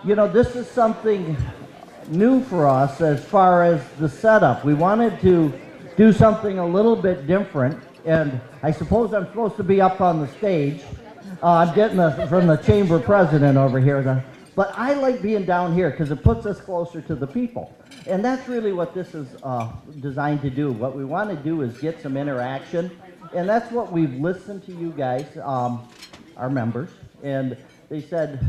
You know, this is something new for us as far as the setup. We wanted to do something a little bit different, and I suppose I'm supposed to be up on the stage. I'm getting from the chamber president over here, but I like being down here because it puts us closer to the people. And that's really what this is designed to do. What we want to do is get some interaction, and that's what we've listened to you guys, our members, and they said,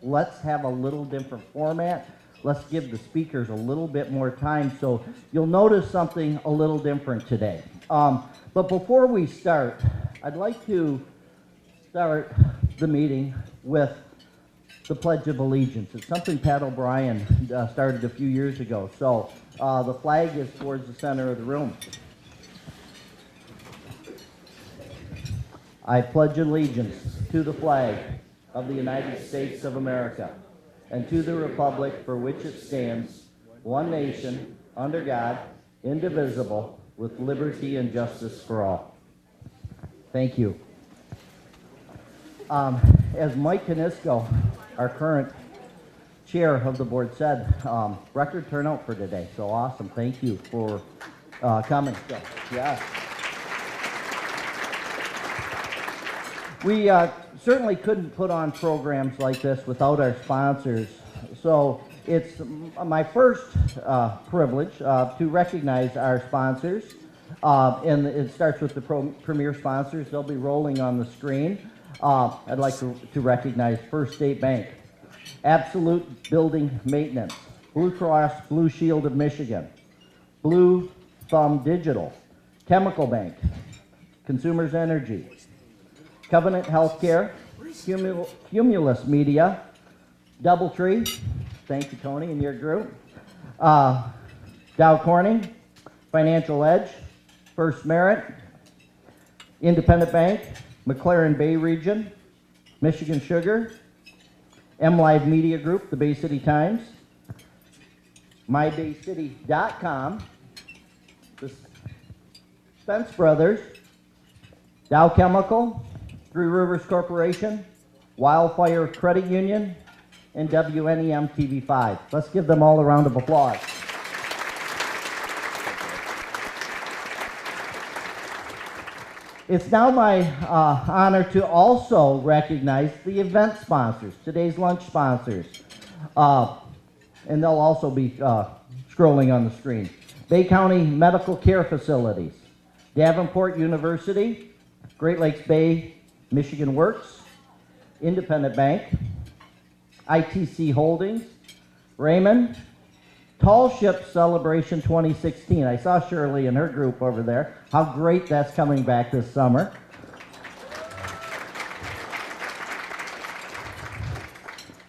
let's have a little different format. Let's give the speakers a little bit more time, so you'll notice something a little different today. But before we start, I'd like to start the meeting with the Pledge of Allegiance. It's something Pat O'Brien started a few years ago. So the flag is towards the center of the room. I pledge allegiance to the flag of the United States of America and to the republic for which it stands, one nation, under God, indivisible, with liberty and justice for all. Thank you. As Mike Kanisko, our current chair of the board, said, record turnout for today. So awesome. Thank you for coming. Yeah. We certainly couldn't put on programs like this without our sponsors. So it's my first privilege to recognize our sponsors. And it starts with the premier sponsors. They'll be rolling on the screen. I'd like to recognize First State Bank, Absolute Building Maintenance, Blue Cross Blue Shield of Michigan, Blue Thumb Digital, Chemical Bank, Consumers Energy, Covenant Healthcare, Cumulus Media, Doubletree, thank you Tony and your group, Dow Corning, Financial Edge, First Merit, Independent Bank, McLaren Bay Region, Michigan Sugar, MLive Media Group, the Bay City Times, MyBayCity.com, the Spence Brothers, Dow Chemical, Three Rivers Corporation, Wildfire Credit Union, and WNEM TV5. Let's give them all a round of applause. It's now my honor to also recognize the event sponsors, today's lunch sponsors. And they'll also be scrolling on the screen. Bay County Medical Care Facilities, Davenport University, Great Lakes Bay Michigan Works, Independent Bank, ITC Holdings, Raymond, Tall Ship Celebration 2016. I saw Shirley and her group over there. How great that's coming back this summer.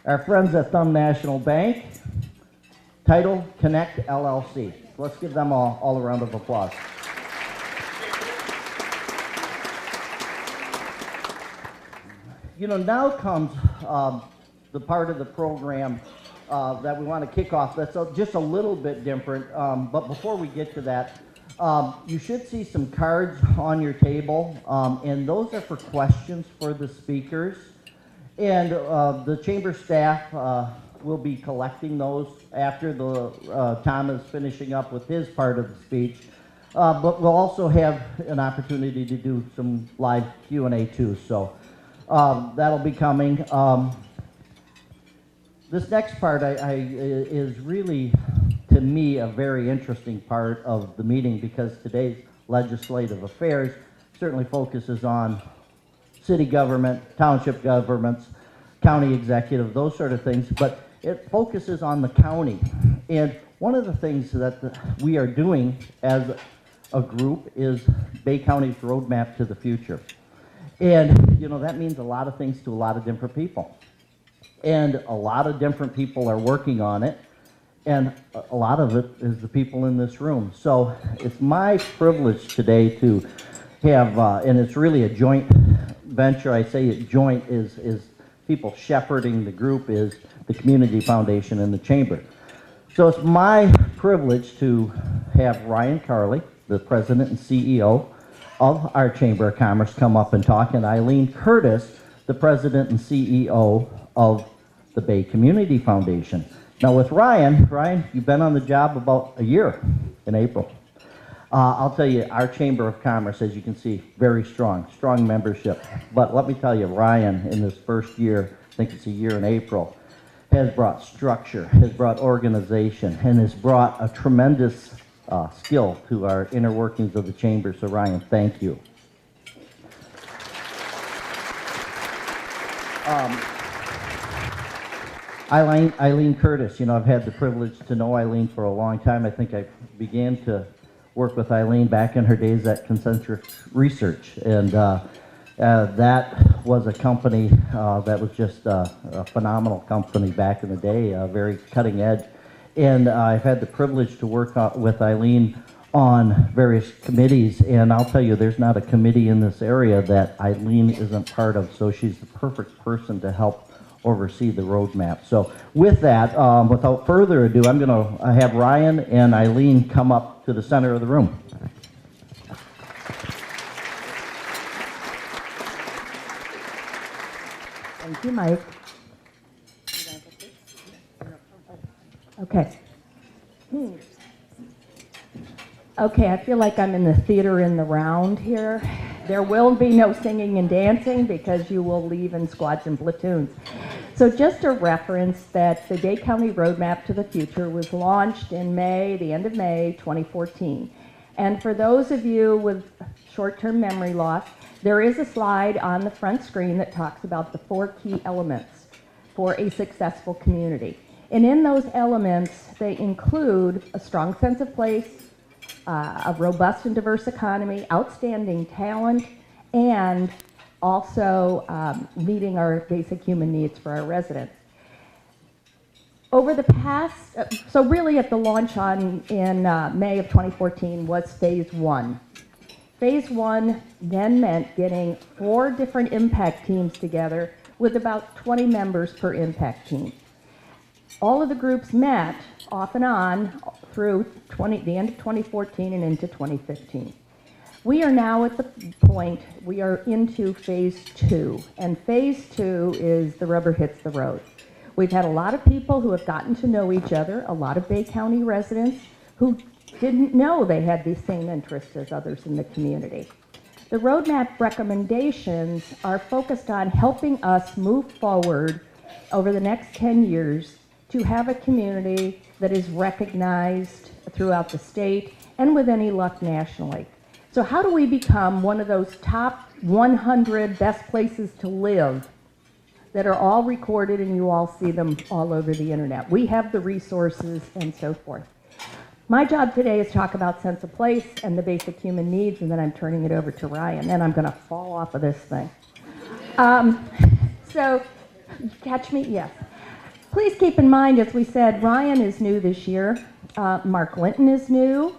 Our friends at Thumb National Bank, Title Connect LLC. Let's give them all a round of applause. You know, now comes the part of the program that we want to kick off that's just a little bit different. But before we get to that, you should see some cards on your table, and those are for questions for the speakers. And the chamber staff will be collecting those after Tom is finishing up with his part of the speech. But we'll also have an opportunity to do some live Q&A too. So that'll be coming. This next part is really, to me, a very interesting part of the meeting because today's legislative affairs certainly focuses on city government, township governments, county executive, those sort of things, but it focuses on the county. And one of the things that we are doing as a group is Bay County's roadmap to the future. And, you know, that means a lot of things to a lot of different people. And a lot of different people are working on it, and a lot of it is the people in this room. So it's my privilege today to have, and it's really a joint venture. I say it joint is people shepherding the group is the Community Foundation and the Chamber. So it's my privilege to have Ryan Carley, the President and CEO of our Chamber of Commerce, come up and talk, and Eileen Curtis, the President and CEO of the Bay Community Foundation. Now with Ryan, you've been on the job about a year in April. I'll tell you, our Chamber of Commerce, as you can see, very strong membership. But let me tell you, Ryan, in this first year, I think it's a year in April, has brought structure, has brought organization, and has brought a tremendous skill to our inner workings of the Chamber. So Ryan, thank you. Eileen Curtis, I've had the privilege to know Eileen for a long time. I think I began to work with Eileen back in her days at Concentric Research, and that was a company that was just a phenomenal company back in the day, very cutting edge. And I've had the privilege to work with Eileen on various committees, and I'll tell you, there's not a committee in this area that Eileen isn't part of, so she's the perfect person to help oversee the roadmap. So with that, without further ado, I'm going to have Ryan and Eileen come up to the center of the room. Thank you, Mike. Okay. Okay, I feel like I'm in the theater in the round here. There will be no singing and dancing because you will leave in squads and platoons. So just a reference that the Bay County Roadmap to the Future was launched in May, the end of May 2014. And for those of you with short-term memory loss, there is a slide on the front screen that talks about the 4 key elements for a successful community. And in those elements, they include a strong sense of place, a robust and diverse economy, outstanding talent, and also meeting our basic human needs for our residents. Over the past, so really at the launch in May of 2014 was phase 1. Phase 1 then meant getting 4 different impact teams together with about 20 members per impact team. All of the groups met off and on through the end of 2014 and into 2015. We are now at the point, we are into phase 2, and phase 2 is the rubber hits the road. We've had a lot of people who have gotten to know each other, a lot of Bay County residents who didn't know they had the same interests as others in the community. The roadmap recommendations are focused on helping us move forward over the next 10 years to have a community that is recognized throughout the state and with any luck nationally. So how do we become one of those top 100 best places to live that are all recorded and you all see them all over the internet? We have the resources and so forth. My job today is to talk about sense of place and the basic human needs, and then I'm turning it over to Ryan. Then I'm going to fall off of this thing. So, catch me? Yes. Please keep in mind, as we said, Ryan is new this year. Mark Linton is new.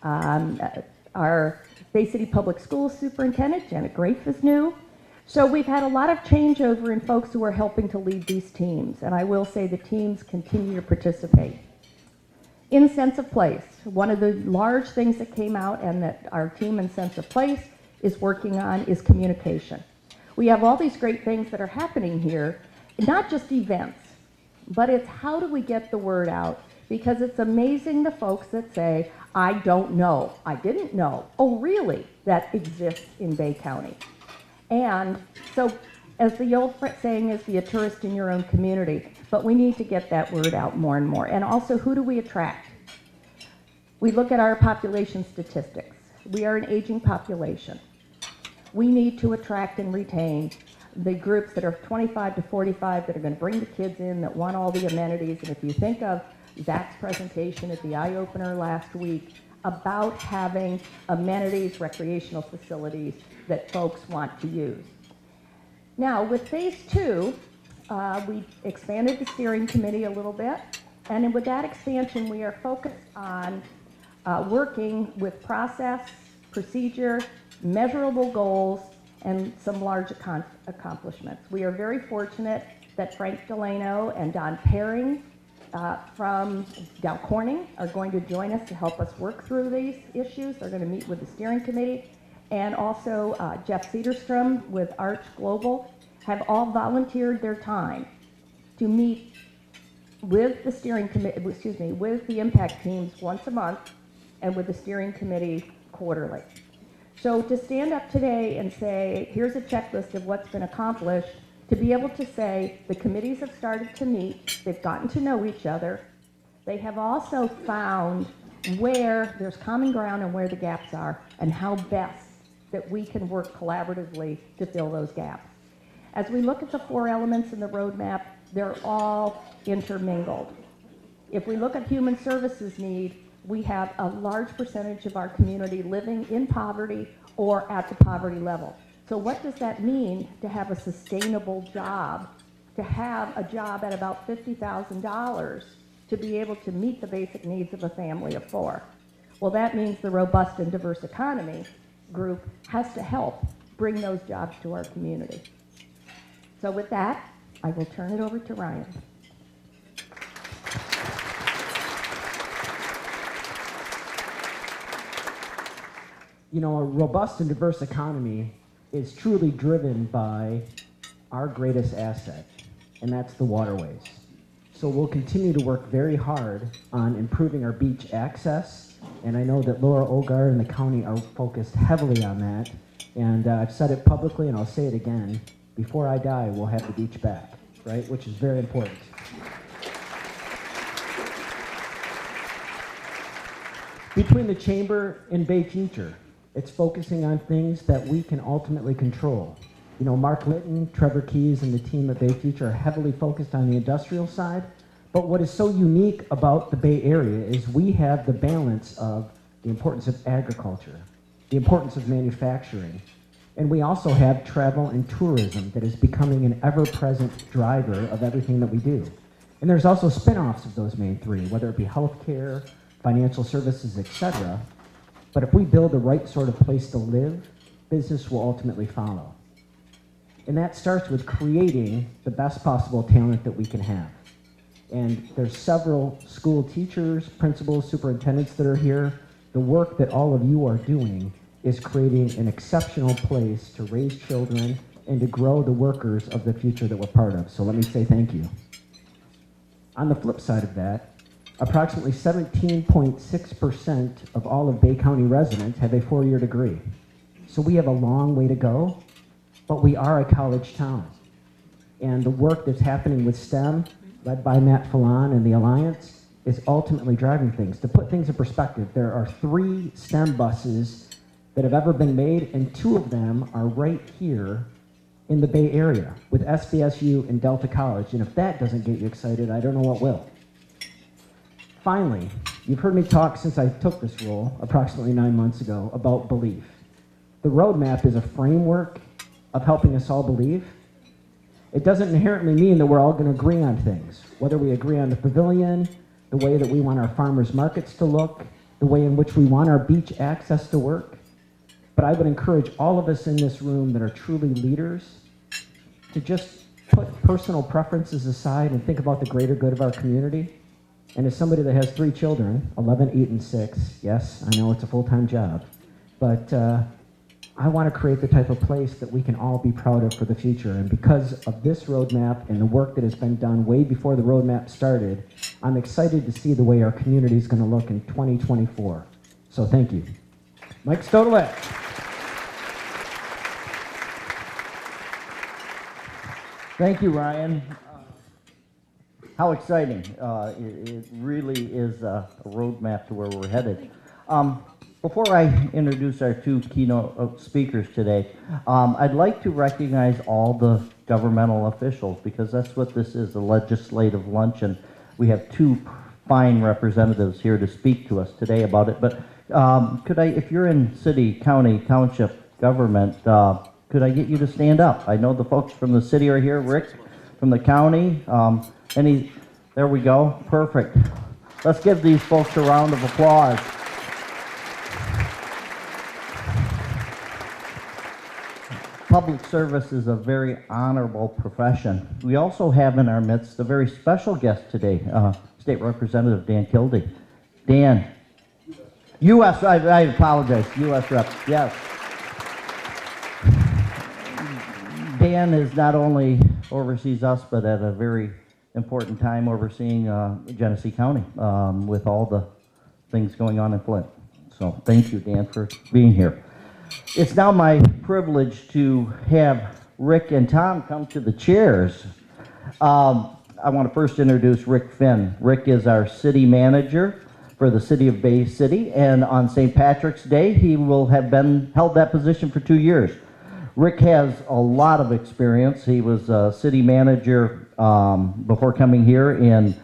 Our Bay City Public Schools Superintendent, Janet Grafe, is new. So we've had a lot of changeover in folks who are helping to lead these teams, and I will say the teams continue to participate. In sense of place, one of the large things that came out and that our team in sense of place is working on is communication. We have all these great things that are happening here, not just events, but it's how do we get the word out? Because it's amazing the folks that say, I don't know, I didn't know. Oh, really? That exists in Bay County. And so, as the old saying is, be a tourist in your own community, but we need to get that word out more and more. And also, who do we attract? We look at our population statistics. We are an aging population. We need to attract and retain the groups that are 25 to 45 that are going to bring the kids in, that want all the amenities. And if you think of Zach's presentation at the Eye Opener last week about having amenities, recreational facilities that folks want to use. Now, with phase 2, we expanded the steering committee a little bit, and with that expansion, we are focused on working with process, procedure, measurable goals, and some large accomplishments. We are very fortunate that Frank Delano and Don Paring from Dow Corning are going to join us to help us work through these issues. They're going to meet with the steering committee, and also Jeff Cederstrom with Arch Global have all volunteered their time to meet with the steering committee, with the impact teams once a month and with the steering committee quarterly. So to stand up today and say, here's a checklist of what's been accomplished, to be able to say the committees have started to meet, they've gotten to know each other, they have also found where there's common ground and where the gaps are, and how best that we can work collaboratively to fill those gaps. As we look at the 4 elements in the roadmap, they're all intermingled. If we look at human services need, we have a large percentage of our community living in poverty or at the poverty level. So what does that mean to have a sustainable job, to have a job at about $50,000 to be able to meet the basic needs of a family of 4? Well, that means the robust and diverse economy group has to help bring those jobs to our community. So with that, I will turn it over to Ryan. You know, a robust and diverse economy is truly driven by our greatest asset, and that's the waterways. So we'll continue to work very hard on improving our beach access, and I know that Laura Ogar and the county are focused heavily on that, and I've said it publicly and I'll say it again, before I die, we'll have the beach back, right, which is very important. Between the Chamber and Bay Future, it's focusing on things that we can ultimately control. You know, Mark Litton, Trevor Keyes, and the team at Bay Future are heavily focused on the industrial side, but what is so unique about the Bay Area is we have the balance of the importance of agriculture, the importance of manufacturing, and we also have travel and tourism that is becoming an ever-present driver of everything that we do. And there's also spin-offs of those main 3, whether it be healthcare, financial services, etc. But if we build the right sort of place to live, business will ultimately follow. And that starts with creating the best possible talent that we can have. And there's several school teachers, principals, superintendents that are here. The work that all of you are doing is creating an exceptional place to raise children and to grow the workers of the future that we're part of. So let me say thank you. On the flip side of that, approximately 17.6% of all of Bay County residents have a 4-year degree. So we have a long way to go, but we are a college town. And the work that's happening with STEM, led by Matt Fallon and the Alliance, is ultimately driving things. To put things in perspective, there are 3 STEM buses that have ever been made, and 2 of them are right here in the Bay Area with SVSU and Delta College. And if that doesn't get you excited, I don't know what will. Finally, you've heard me talk since I took this role approximately 9 months ago about belief. The roadmap is a framework of helping us all believe. It doesn't inherently mean that we're all going to agree on things, whether we agree on the pavilion, the way that we want our farmers markets to look, the way in which we want our beach access to work. But I would encourage all of us in this room that are truly leaders to just put personal preferences aside and think about the greater good of our community. And as somebody that has 3 children, 11, 8, and 6, yes, I know it's a full-time job, but I want to create the type of place that we can all be proud of for the future. And because of this roadmap and the work that has been done way before the roadmap started, I'm excited to see the way our community is going to look in 2024. So thank you. Mike Stodolek. Thank you, Ryan. How exciting. It really is a roadmap to where we're headed. Before I introduce our 2 keynote speakers today, I'd like to recognize all the governmental officials, because that's what this is, a legislative luncheon. We have 2 fine representatives here to speak to us today about it. But could I, if you're in city, county, township government, could I get you to stand up? I know the folks from the city are here. Rick from the county. There we go. Perfect. Let's give these folks a round of applause. Public service is a very honorable profession. We also have in our midst a very special guest today, State Representative Dan Kildee. Dan. U.S. I apologize. U.S. Rep. Yes. Dan is not only oversees us, but at a very important time overseeing Genesee County with all the things going on in Flint. So thank you, Dan, for being here. It's now my privilege to have Rick and Tom come to the chairs. I want to first introduce Rick Finn. Rick is our city manager for the city of Bay City, and on St. Patrick's Day, he will have held that position for 2 years. Rick has a lot of experience. He was a city manager before coming here in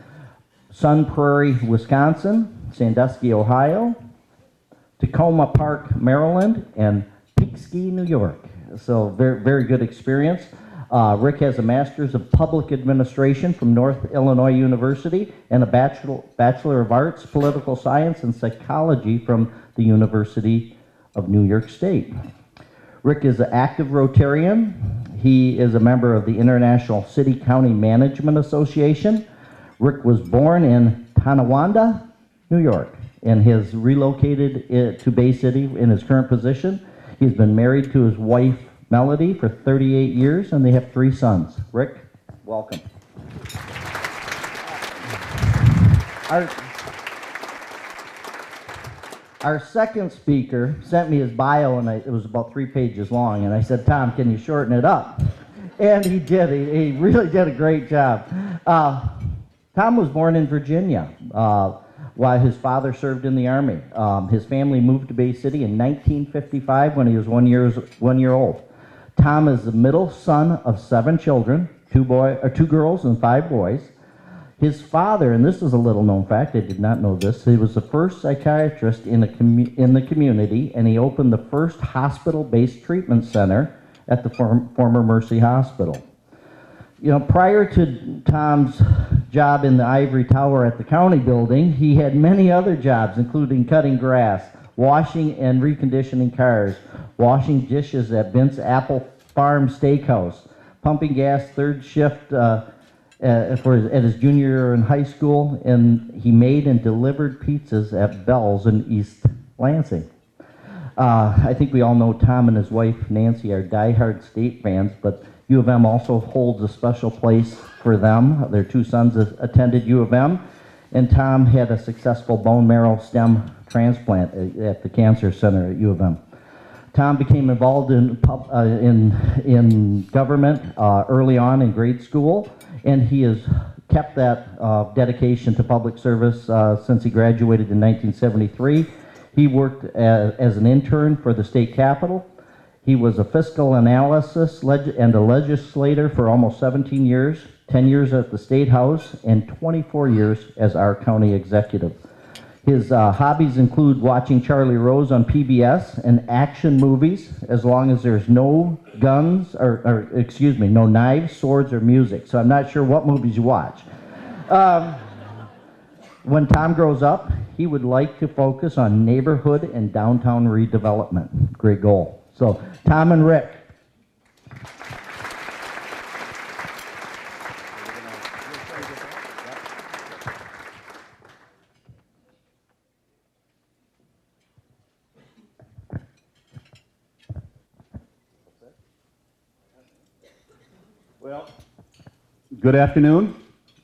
Sun Prairie, Wisconsin, Sandusky, Ohio, Tacoma Park, Maryland, and Peekski, New York. So very, very good experience. Rick has a Master's of Public Administration from North Illinois University and a Bachelor of Arts, Political Science, and Psychology from the University of New York State. Rick is an active Rotarian. He is a member of the International City-County Management Association. Rick was born in Tonawanda, New York, and has relocated to Bay City in his current position. He's been married to his wife, Melody, for 38 years, and they have 3 sons. Rick, welcome. Our second speaker sent me his bio, and it was about 3 pages long, and I said, Tom, can you shorten it up? And he did. He really did a great job. Tom was born in Virginia while his father served in the Army. His family moved to Bay City in 1955 when he was 1 year old. Tom is the middle son of 7 children, 2 girls and 5 boys. His father, and this is a little known fact, I did not know this, he was the first psychiatrist in the community, and he opened the first hospital-based treatment center at the former Mercy Hospital. You know, prior to Tom's job in the ivory tower at the county building, he had many other jobs, including cutting grass, washing and reconditioning cars, washing dishes at Bent's Apple Farm Steakhouse, pumping gas third shift at his junior year in high school, and he made and delivered pizzas at Bell's in East Lansing. I think we all know Tom and his wife Nancy are diehard state fans, but U of M also holds a special place for them. Their 2 sons attended U of M, and Tom had a successful bone marrow stem transplant at the Cancer Center at U of M. Tom became involved in government early on in grade school, and he has kept that dedication to public service since he graduated in 1973. He worked as an intern for the state capitol. He was a fiscal analyst and a legislator for almost 17 years, 10 years at the State House, and 24 years as our county executive. His hobbies include watching Charlie Rose on PBS and action movies, as long as there's no guns, no knives, swords, or music. So I'm not sure what movies you watch. When Tom grows up, he would like to focus on neighborhood and downtown redevelopment. Great goal. So, Tom and Rick. Well, good afternoon,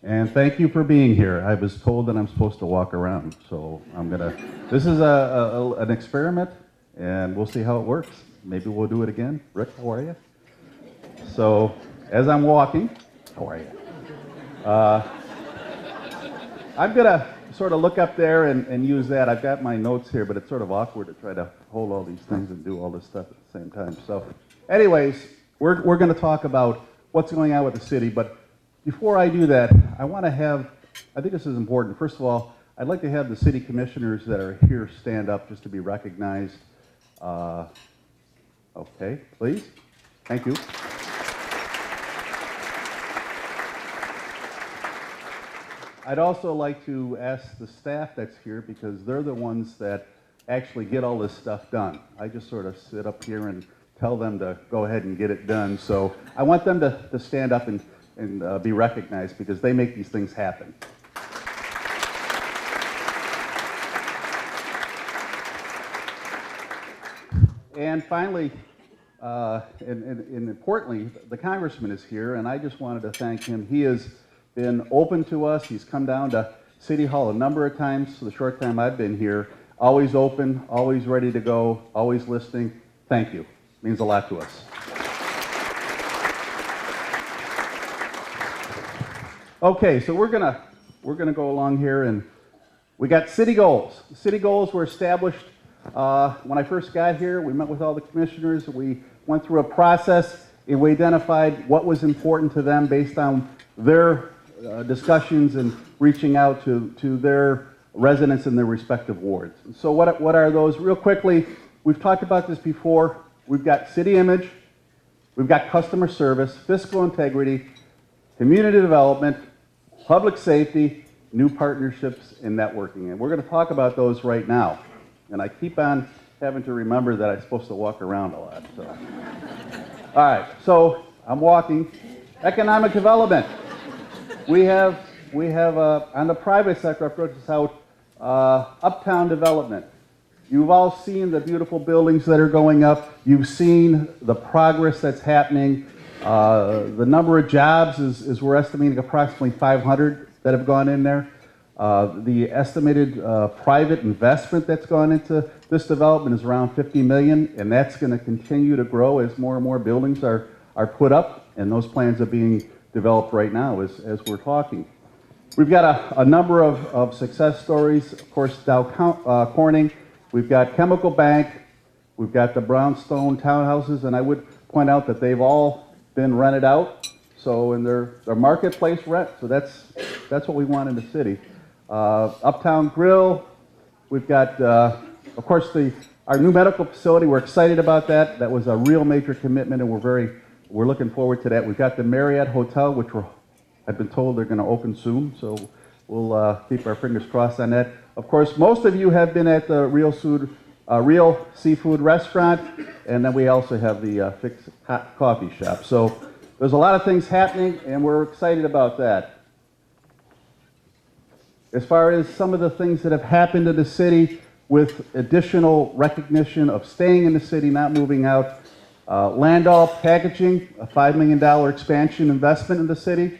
and thank you for being here. I was told that I'm supposed to walk around, so this is an experiment, and we'll see how it works. Maybe we'll do it again. Rick, how are you? So, as I'm walking, how are you? I'm gonna sort of look up there and use that. I've got my notes here, but it's sort of awkward to try to hold all these things and do all this stuff at the same time. So, anyways, we're going to talk about what's going on with the city, but before I do that, I think this is important. First of all, I'd like to have the city commissioners that are here stand up just to be recognized. Okay, please. Thank you. I'd also like to ask the staff that's here, because they're the ones that actually get all this stuff done. I just sort of sit up here and tell them to go ahead and get it done. So I want them to stand up and be recognized, because they make these things happen. And finally, and importantly, the congressman is here, and I just wanted to thank him. He is been open to us. He's come down to City Hall a number of times, the short time I've been here. Always open, always ready to go, always listening. Thank you. Means a lot to us. Okay, so we're gonna go along here, and we got city goals. The city goals were established when I first got here. We met with all the commissioners. We went through a process, and we identified what was important to them based on their discussions and reaching out to their residents in their respective wards. So what are those? Real quickly, we've talked about this before. We've got city image, we've got customer service, fiscal integrity, community development, public safety, new partnerships, and networking. And we're going to talk about those right now. And I keep on having to remember that I'm supposed to walk around a lot. So. All right, so I'm walking. Economic development. We have on the private sector, I've brought this out, uptown development. You've all seen the beautiful buildings that are going up. You've seen the progress that's happening. The number of jobs is we're estimating approximately 500 that have gone in there. The estimated private investment that's gone into this development is around 50 million, and that's going to continue to grow as more and more buildings are put up, and those plans are being developed right now as we're talking. We've got a number of success stories. Of course, Dow Corning. We've got Chemical Bank. We've got the brownstone townhouses, and I would point out that they've all been rented out, so in their marketplace rent. So that's what we want in the city. Uptown Grill. We've got, of course, our new medical facility. We're excited about that. That was a real major commitment, and we're looking forward to that. We've got the Marriott Hotel, which I've been told they're going to open soon, so we'll keep our fingers crossed on that. Of course, most of you have been at the Real Seafood Restaurant, and then we also have the Fix Hot Coffee Shop. So there's a lot of things happening, and we're excited about that. As far as some of the things that have happened in the city with additional recognition of staying in the city, not moving out, Landau Packaging, a $5 million expansion investment in the city.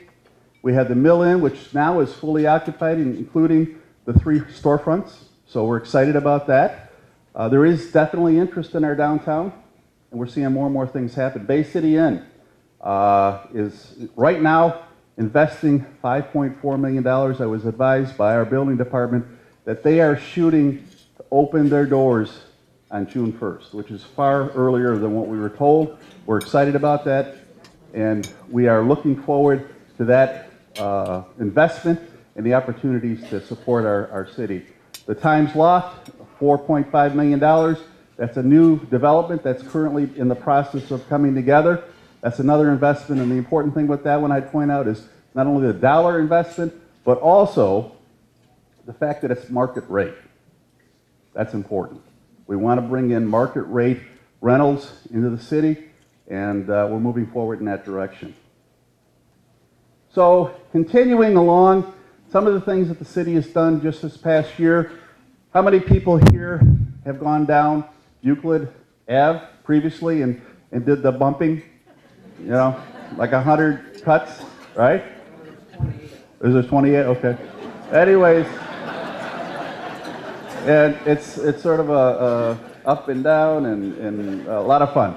We had the Mill Inn, which now is fully occupied, including the 3 storefronts. So we're excited about that. There is definitely interest in our downtown, and we're seeing more and more things happen. Bay City Inn is right now investing $5.4 million. I was advised by our building department that they are shooting to open their doors on June 1st, which is far earlier than what we were told. We're excited about that, and we are looking forward to that investment and the opportunities to support our city. The Times Loft, $4.5 million. That's a new development that's currently in the process of coming together. That's another investment, and the important thing with that one I'd point out is not only the dollar investment, but also the fact that it's market rate. That's important. We want to bring in market rate rentals into the city, and we're moving forward in that direction. So continuing along, some of the things that the city has done just this past year. How many people here have gone down Euclid Ave previously and did the bumping? You know, like 100 cuts, right? Is there 28? Okay. Anyways, and it's sort of a up and down and a lot of fun.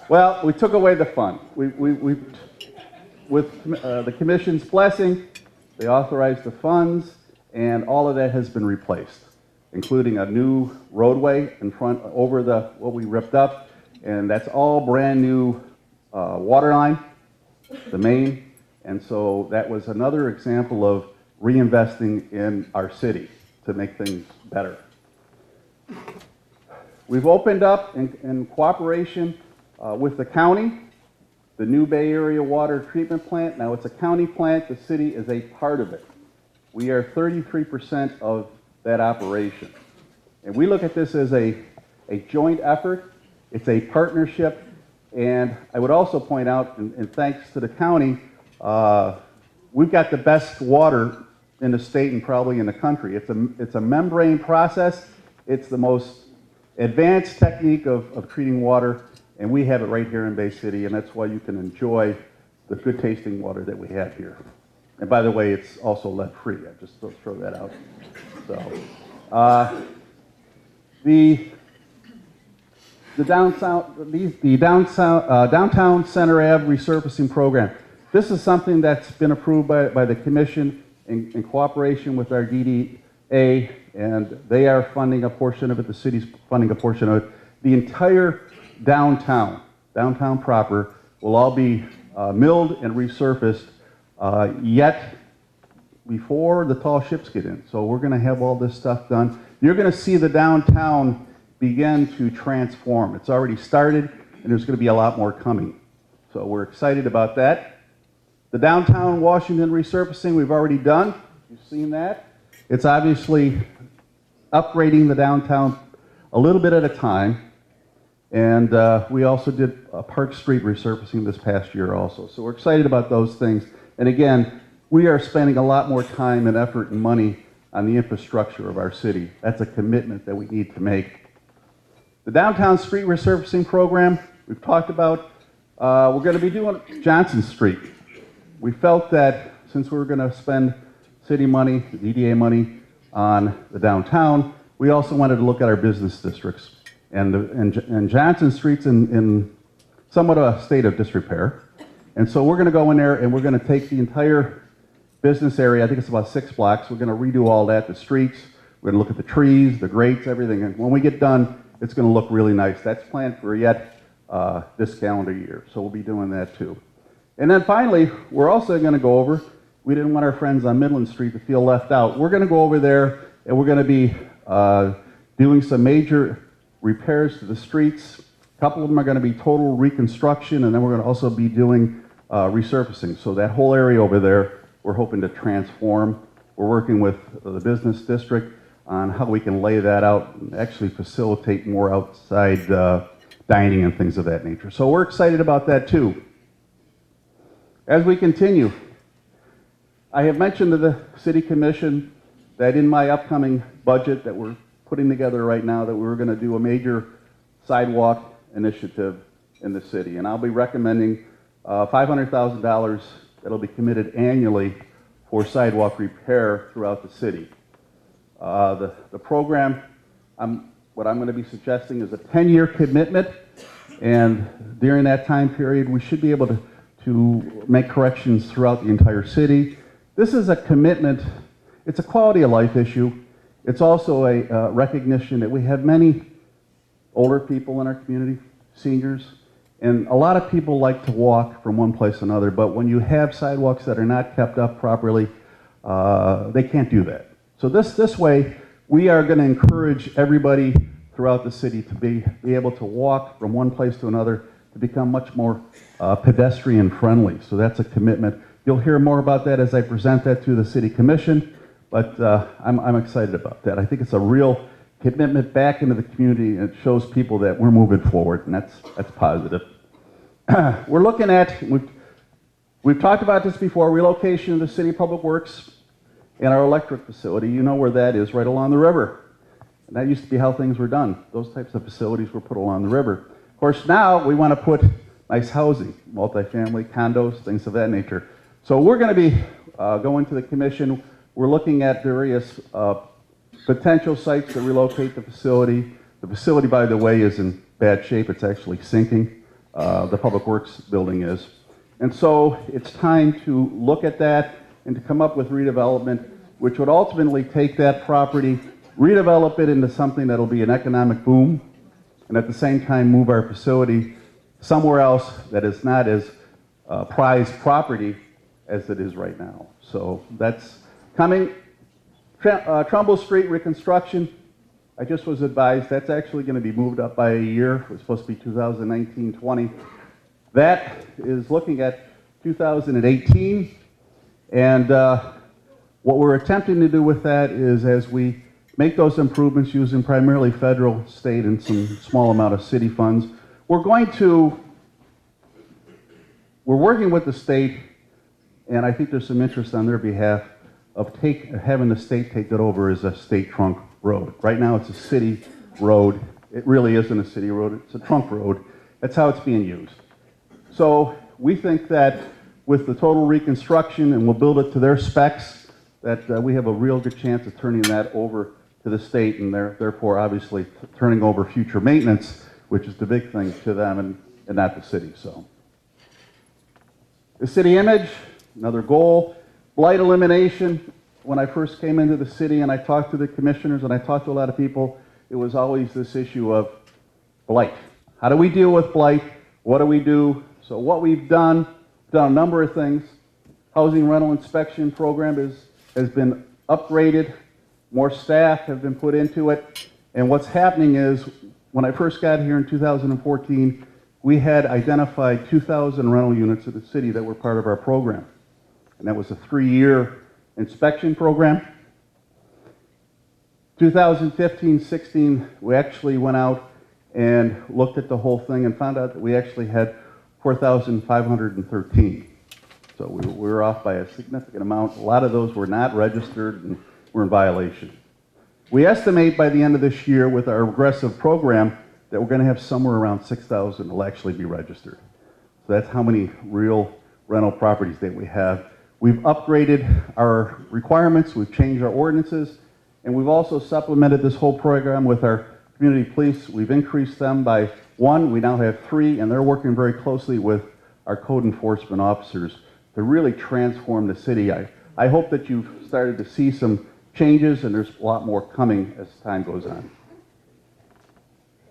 Well, we took away the fun. We with the commission's blessing, they authorized the funds, and all of that has been replaced, including a new roadway in front over what we ripped up, and that's all brand new water line, the main, and so that was another example of reinvesting in our city to make things better. We've opened up in cooperation with the county, the new Bay Area Water Treatment Plant. Now it's a county plant, the city is a part of it. We are 33% of that operation. And we look at this as a joint effort, it's a partnership, and I would also point out, and thanks to the county, we've got the best water in the state and probably in the country. It's a membrane process, it's the most advanced technique of treating water, and we have it right here in Bay City, and that's why you can enjoy the good tasting water that we have here. And by the way, it's also lead-free. I just throw that out. So, the downtown Center Ave resurfacing program. This is something that's been approved by the commission in cooperation with our DDA, and they are funding a portion of it. The city's funding a portion of it. The entire downtown proper, will all be milled and resurfaced yet before the tall ships get in. So we're going to have all this stuff done. You're going to see the downtown begin to transform. It's already started, and there's going to be a lot more coming. So we're excited about that. The downtown Washington resurfacing we've already done. You've seen that. It's obviously upgrading the downtown a little bit at a time. And we also did a Park Street resurfacing this past year also. So we're excited about those things. And again, we are spending a lot more time and effort and money on the infrastructure of our city. That's a commitment that we need to make. The downtown street resurfacing program we've talked about. We're going to be doing Johnson Street. We felt that since we were going to spend city money, DDA money on the downtown, we also wanted to look at our business districts. And Johnson Street's in somewhat of a state of disrepair. And so we're going to go in there and we're going to take the entire business area, I think it's about 6 blocks, we're going to redo all that, the streets, we're going to look at the trees, the grates, everything. And when we get done, it's going to look really nice. That's planned for yet this calendar year. So we'll be doing that too. And then finally, we're also going to go over, we didn't want our friends on Midland Street to feel left out. We're going to go over there and we're going to be doing some major repairs to the streets. A couple of them are going to be total reconstruction, and then we're going to also be doing resurfacing. So that whole area over there, we're hoping to transform. We're working with the business district on how we can lay that out and actually facilitate more outside dining and things of that nature. So we're excited about that too. As we continue, I have mentioned to the City Commission that in my upcoming budget that we're putting together right now that we were going to do a major sidewalk initiative in the city. And I'll be recommending $500,000 that'll be committed annually for sidewalk repair throughout the city. The program, what I'm going to be suggesting is a 10-year commitment, and during that time period we should be able to make corrections throughout the entire city. This is a commitment, it's a quality of life issue. It's also a recognition that we have many older people in our community, seniors, and a lot of people like to walk from one place to another, but when you have sidewalks that are not kept up properly, they can't do that. So this way, we are going to encourage everybody throughout the city to be able to walk from one place to another, to become much more pedestrian friendly. So that's a commitment. You'll hear more about that as I present that to the City Commission. But I'm excited about that. I think it's a real commitment back into the community, and it shows people that we're moving forward, and that's positive. We're looking at, we've talked about this before, relocation of the City Public Works and our electric facility. You know where that is, right along the river. And that used to be how things were done. Those types of facilities were put along the river. Of course, now we want to put nice housing, multifamily, condos, things of that nature. So we're going to be going to the commission. We're looking at various potential sites to relocate the facility. The facility, by the way, is in bad shape. It's actually sinking. The Public Works building is. And so it's time to look at that and to come up with redevelopment, which would ultimately take that property, redevelop it into something that'll be an economic boom, and at the same time move our facility somewhere else that is not as prized property as it is right now. So that's coming. Trumbull Street reconstruction, I just was advised that's actually going to be moved up by a year. It was supposed to be 2019-20. That is looking at 2018. And what we're attempting to do with that is, as we make those improvements using primarily federal, state, and some small amount of city funds, we're working with the state, and I think there's some interest on their behalf of having the state take that over as a state trunk road. Right now it's a city road. It really isn't a city road, it's a trunk road. That's how it's being used. So we think that with the total reconstruction, and we'll build it to their specs, that we have a real good chance of turning that over to the state, and therefore obviously turning over future maintenance, which is the big thing to them and not the city. So, the city image, another goal, blight elimination. When I first came into the city and I talked to the commissioners and I talked to a lot of people, it was always this issue of blight. How do we deal with blight? What do we do? So what we've done a number of things. Housing rental inspection program has been upgraded. More staff have been put into it. And what's happening is, when I first got here in 2014, we had identified 2,000 rental units in the city that were part of our program. And that was a 3-year inspection program. 2015-16, we actually went out and looked at the whole thing and found out that we actually had 4,513. So we were off by a significant amount. A lot of those were not registered and were in violation. We estimate by the end of this year with our aggressive program that we're going to have somewhere around 6,000 will actually be registered. So that's how many real rental properties that we have. We've upgraded our requirements, we've changed our ordinances, and we've also supplemented this whole program with our community police. We've increased them by 1, we now have 3, and they're working very closely with our code enforcement officers to really transform the city. I hope that you've started to see some changes, and there's a lot more coming as time goes on.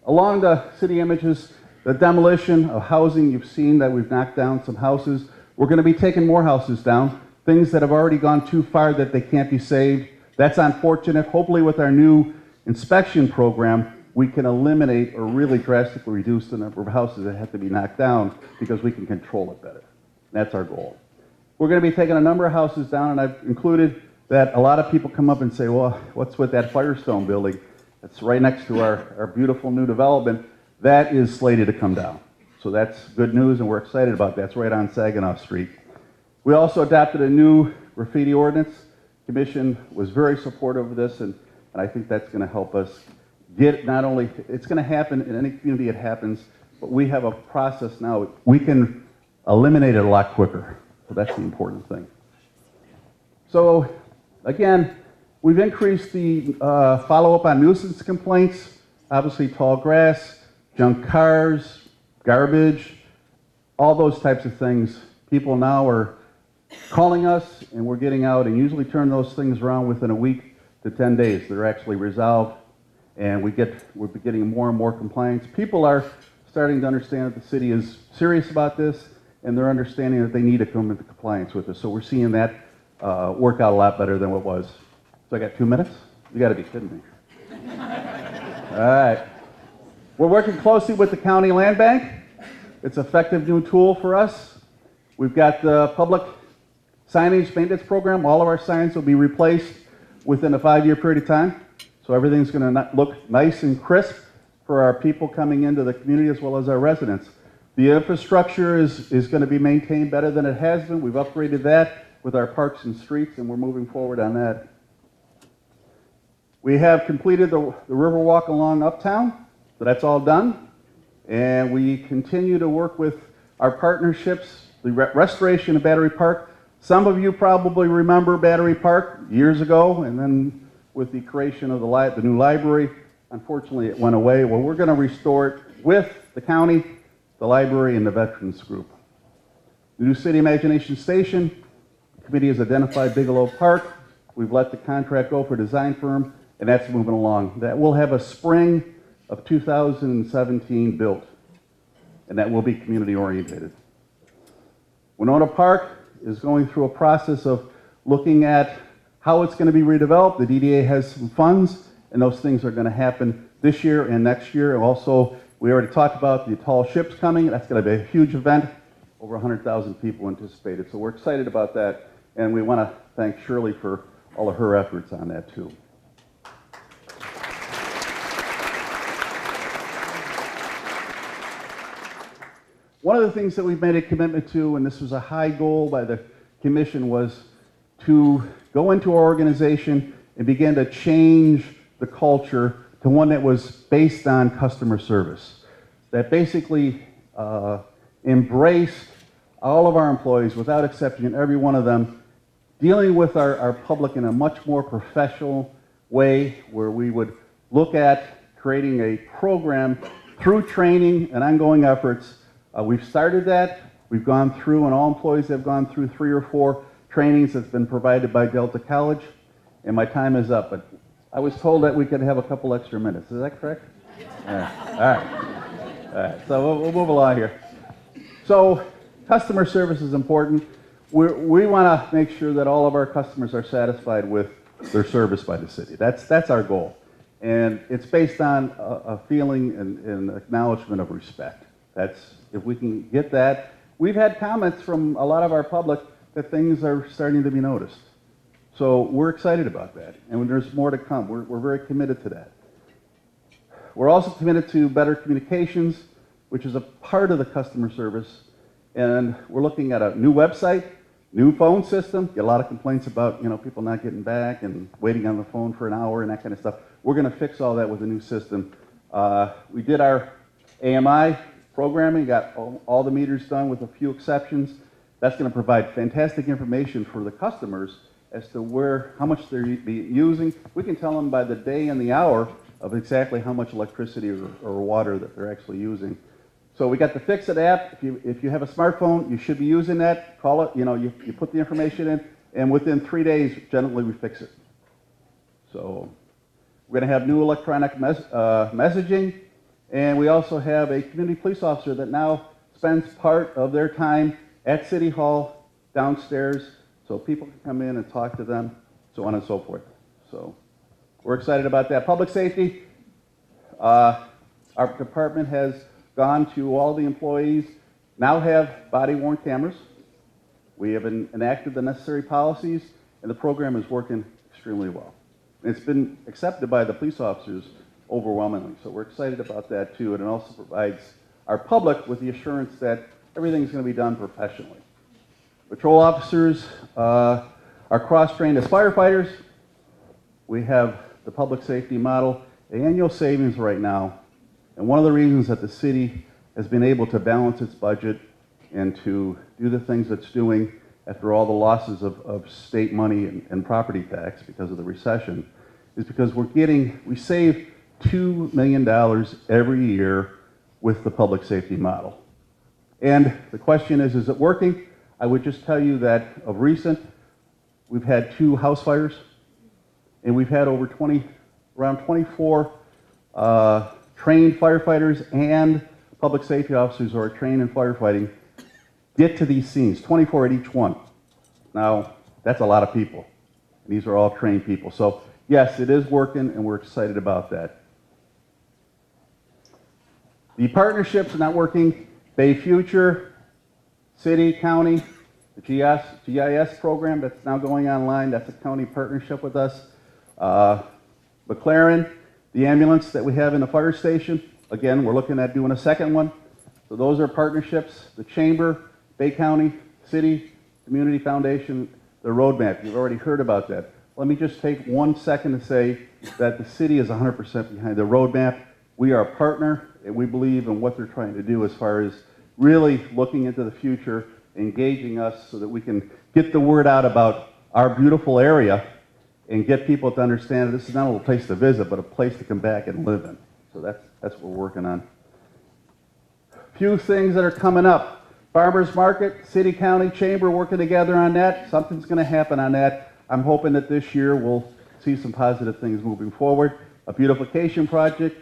Along the city images, the demolition of housing, you've seen that we've knocked down some houses. We're going to be taking more houses down, things that have already gone too far that they can't be saved. That's unfortunate. Hopefully with our new inspection program, we can eliminate or really drastically reduce the number of houses that have to be knocked down because we can control it better. That's our goal. We're going to be taking a number of houses down, and I've included that a lot of people come up and say, well, what's with that Firestone building? It's right next to our beautiful new development. That is slated to come down. So that's good news, and we're excited about that. It's right on Saginaw Street. We also adopted a new graffiti ordinance. The Commission was very supportive of this, and I think that's going to help us get, not only, it's going to happen in any community it happens, but we have a process now. We can eliminate it a lot quicker. So that's the important thing. So again, we've increased the follow-up on nuisance complaints, obviously tall grass, junk cars, garbage, all those types of things. People now are calling us, and we're getting out and usually turn those things around within a week to 10 days. They're actually resolved, and we're getting more and more complaints. People are starting to understand that the city is serious about this, and they're understanding that they need to come into compliance with us. So we're seeing that work out a lot better than what it was. So I got 2 minutes? You got to be kidding me. All right. We're working closely with the county land bank. It's an effective new tool for us. We've got the public signage maintenance program. All of our signs will be replaced within a 5-year period of time. So everything's going to look nice and crisp for our people coming into the community as well as our residents. The infrastructure is going to be maintained better than it has been. We've upgraded that with our parks and streets, and we're moving forward on that. We have completed the Riverwalk along Uptown, so that's all done. And we continue to work with our partnerships, the restoration of Battery Park. Some of you probably remember Battery Park years ago, and then with the creation of the new library, unfortunately it went away. Well, we're going to restore it with the county, the library, and the Veterans Group. The new City Imagination Station, the committee has identified Bigelow Park. We've let the contract go for a design firm, and that's moving along. That will have a spring of 2017 built, and that will be community oriented. Winona Park is going through a process of looking at how it's going to be redeveloped. The DDA has some funds, and those things are going to happen this year and next year. And also, we already talked about the tall ships coming. That's going to be a huge event. Over 100,000 people anticipated. So we're excited about that, and we want to thank Shirley for all of her efforts on that too. One of the things that we've made a commitment to, and this was a high goal by the commission, was to go into our organization and begin to change the culture to one that was based on customer service, that basically embraced all of our employees, without exception, every one of them, dealing with our public in a much more professional way, where we would look at creating a program through training and ongoing efforts. We've started that. We've gone through, and all employees have gone through 3 or 4 trainings that's been provided by Delta College, and my time is up. But I was told that we could have a couple extra minutes. Is that correct? All right. So we'll move along here. So customer service is important. We want to make sure that all of our customers are satisfied with their service by the city. That's our goal. And it's based on a feeling and acknowledgement of respect. If we can get that. We've had comments from a lot of our public that things are starting to be noticed. So we're excited about that, and there's more to come. We're very committed to that. We're also committed to better communications, which is a part of the customer service, and we're looking at a new website, new phone system. Get a lot of complaints about people not getting back and waiting on the phone for an hour and that kind of stuff. We're going to fix all that with a new system. We did our AMI programming, got all the meters done with a few exceptions. That's going to provide fantastic information for the customers as to how much they're using. We can tell them by the day and the hour of exactly how much electricity or water that they're actually using. So we got the Fix-It app. If you have a smartphone, you should be using that. Call it, you put the information in, and within 3 days, generally we fix it. So we're going to have new electronic messaging, and we also have a community police officer that now spends part of their time at City Hall downstairs, so people can come in and talk to them, so on and so forth. So we're excited about that. Public safety, our department has gone to all the employees, now have body-worn cameras. We have enacted the necessary policies, and the program is working extremely well. And it's been accepted by the police officers overwhelmingly, so we're excited about that too, and it also provides our public with the assurance that everything's going to be done professionally. Patrol officers are cross-trained as firefighters. We have the public safety model, the annual savings right now, and one of the reasons that the city has been able to balance its budget and to do the things it's doing after all the losses of state money and property tax because of the recession is because we save $2 million every year with the public safety model. And the question is it working? I would just tell you that of recent, we've had 2 house fires, and we've had around 24 trained firefighters and public safety officers who are trained in firefighting get to these scenes, 24 at each one. Now, that's a lot of people. These are all trained people. So, yes, it is working, and we're excited about that. The partnerships are not working. Bay Future, City, County, the GIS program that's now going online, that's a county partnership with us. McLaren, the ambulance that we have in the fire station, again, we're looking at doing a second one. So those are partnerships. The Chamber, Bay County, City, Community Foundation, the roadmap. You've already heard about that. Let me just take 1 second to say that the city is 100% behind the roadmap. We are a partner, and we believe in what they're trying to do as far as really looking into the future, engaging us so that we can get the word out about our beautiful area and get people to understand that this is not only a place to visit, but a place to come back and live in. So that's what we're working on. A few things that are coming up. Farmers Market, City, County, Chamber working together on that. Something's going to happen on that. I'm hoping that this year we'll see some positive things moving forward. A beautification project.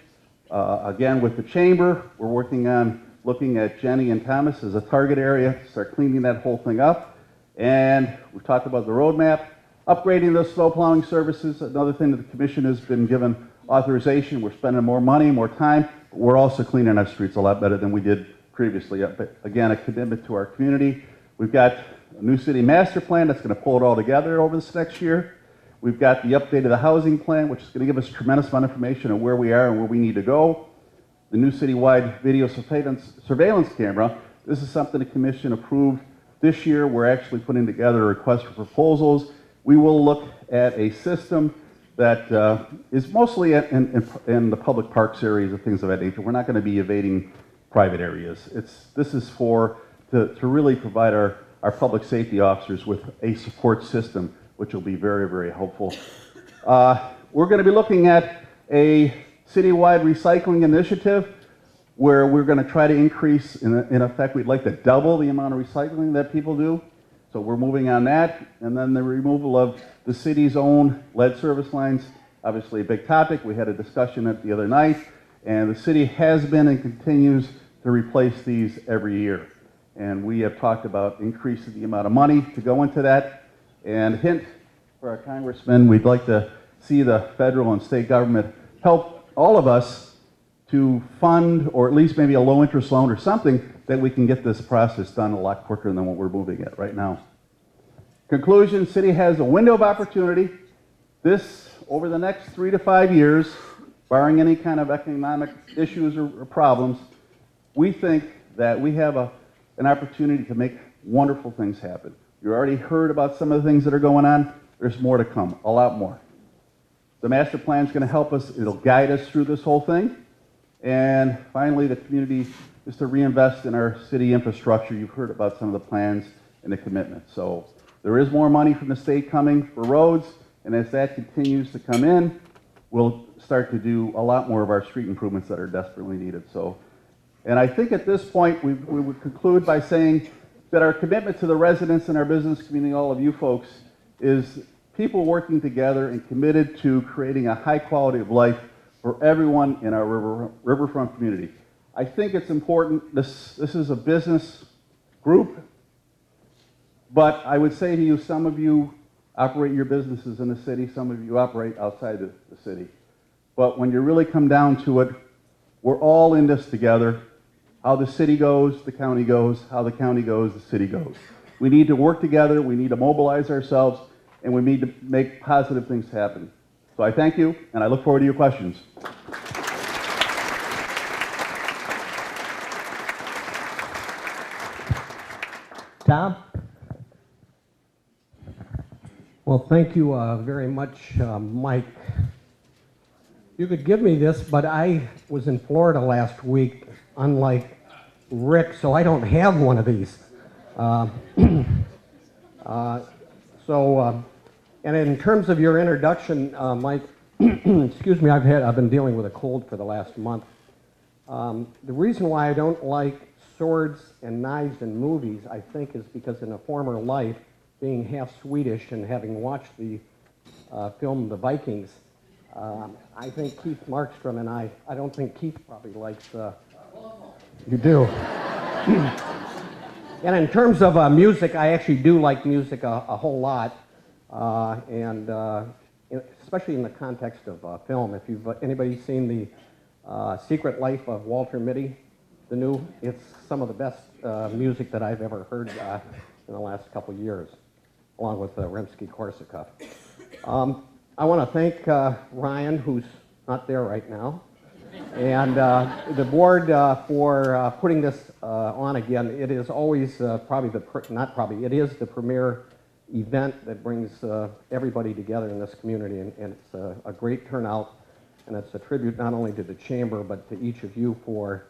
Again, with the Chamber, we're working on looking at Jenny and Thomas as a target area to start cleaning that whole thing up. And we've talked about the roadmap. Upgrading those snow plowing services, another thing that the commission has been given authorization. We're spending more money, more time, but we're also cleaning our streets a lot better than we did previously. But again, a commitment to our community. We've got a new city master plan that's going to pull it all together over this next year. We've got the update of the housing plan, which is going to give us a tremendous amount of information on where we are and where we need to go. The new citywide video surveillance camera. This is something the commission approved this year. We're actually putting together a request for proposals. We will look at a system that is mostly in the public parks areas and things of that nature. We're not going to be evading private areas. This is for to really provide our public safety officers with a support system, which will be very, very helpful. We're going to be looking at a citywide recycling initiative where we're going to try to increase, in effect, we'd like to double the amount of recycling that people do. So we're moving on that. And then the removal of the city's own lead service lines, obviously a big topic. We had a discussion at the other night, and the city has been and continues to replace these every year. And we have talked about increasing the amount of money to go into that. And hint for our congressman, we'd like to see the federal and state government help all of us to fund, or at least maybe a low interest loan or something, that we can get this process done a lot quicker than what we're moving at right now. Conclusion, city has a window of opportunity. This, over the next 3 to 5 years, barring any kind of economic issues or problems, we think that we have an opportunity to make wonderful things happen. You already heard about some of the things that are going on. There's more to come, a lot more. The master plan is going to help us. It'll guide us through this whole thing. And finally, the community is to reinvest in our city infrastructure. You've heard about some of the plans and the commitments. So there is more money from the state coming for roads, and as that continues to come in, we'll start to do a lot more of our street improvements that are desperately needed. So, and I think at this point, we would conclude by saying that our commitment to the residents and our business community, all of you folks, is people working together and committed to creating a high quality of life for everyone in our riverfront community. I think it's important. This is a business group, but I would say to you, some of you operate your businesses in the city, some of you operate outside the city. But when you really come down to it, we're all in this together. How the city goes, the county goes. How the county goes, the city goes. We need to work together, we need to mobilize ourselves, and we need to make positive things happen. So I thank you, and I look forward to your questions. Tom? Well, thank you very much, Mike. You could give me this, but I was in Florida last week, unlike Rick, so I don't have one of these. And in terms of your introduction, Mike, excuse me, I've been dealing with a cold for the last month. The reason why I don't like swords and knives in movies, I think, is because in a former life, being half Swedish and having watched the film The Vikings, I think Keith Markstrom and I don't think Keith probably likes, you do. And in terms of music, I actually do like music a whole lot, especially in the context of film. If you've anybody seen the Secret Life of Walter Mitty, it's some of the best music that I've ever heard in the last couple of years, along with Rimsky-Korsakov. I want to thank Ryan, who's not there right now, and the board for putting this on again. It is always it is the premier event that brings everybody together in this community, and it's a great turnout, and it's a tribute not only to the chamber, but to each of you for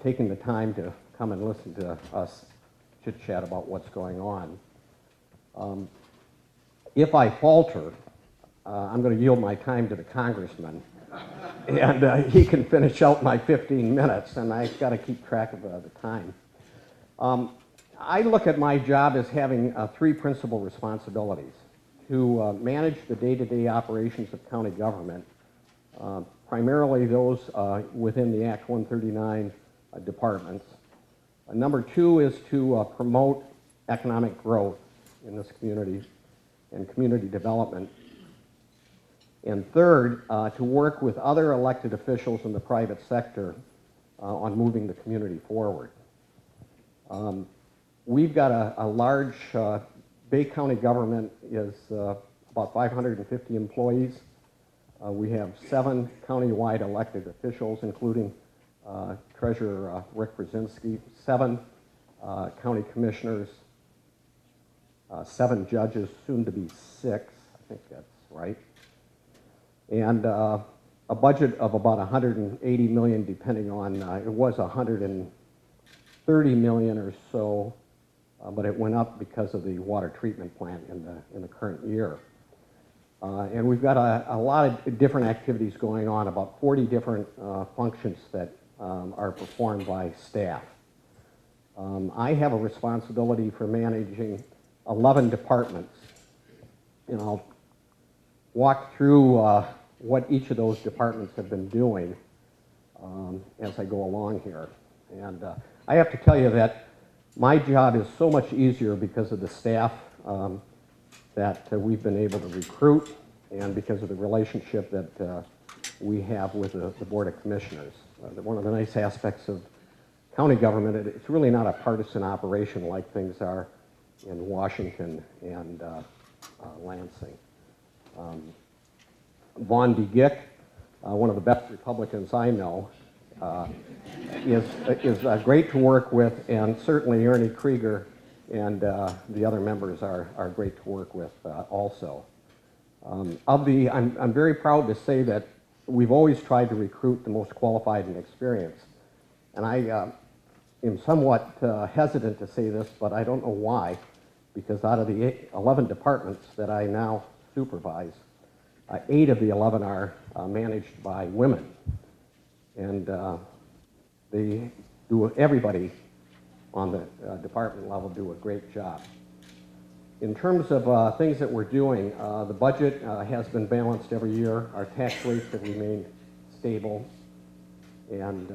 taking the time to come and listen to us chit-chat about what's going on. If I falter, I'm going to yield my time to the congressman, and he can finish out my 15 minutes, and I've got to keep track of the time. I look at my job as having three principal responsibilities: to manage the day-to-day operations of county government, primarily those within the Act 139 departments. Number two is to promote economic growth in this community and community development. And third, to work with other elected officials in the private sector on moving the community forward. We've got a large, Bay County government is about 550 employees. We have 7 county-wide elected officials, including Treasurer Rick Brzezinski, 7 county commissioners, 7 judges, soon to be 6, I think that's right, and a budget of about $180 million, depending on, it was $100 30 million or so, but it went up because of the water treatment plant in the current year. And we've got a lot of different activities going on, about 40 different functions that are performed by staff. I have a responsibility for managing 11 departments, and I'll walk through what each of those departments have been doing as I go along here. And I have to tell you that my job is so much easier because of the staff that we've been able to recruit and because of the relationship that we have with the Board of Commissioners. One of the nice aspects of county government, it's really not a partisan operation like things are in Washington and Lansing. Vaughn DeGick, one of the best Republicans I know, is great to work with, and certainly Ernie Krieger and the other members are great to work with also. I'm very proud to say that we've always tried to recruit the most qualified and experienced, and I am somewhat hesitant to say this, but I don't know why, because out of the 11 departments that I now supervise, 8 of the 11 are managed by women. And everybody on the department level do a great job. In terms of things that we're doing, the budget has been balanced every year. Our tax rates have remained stable. And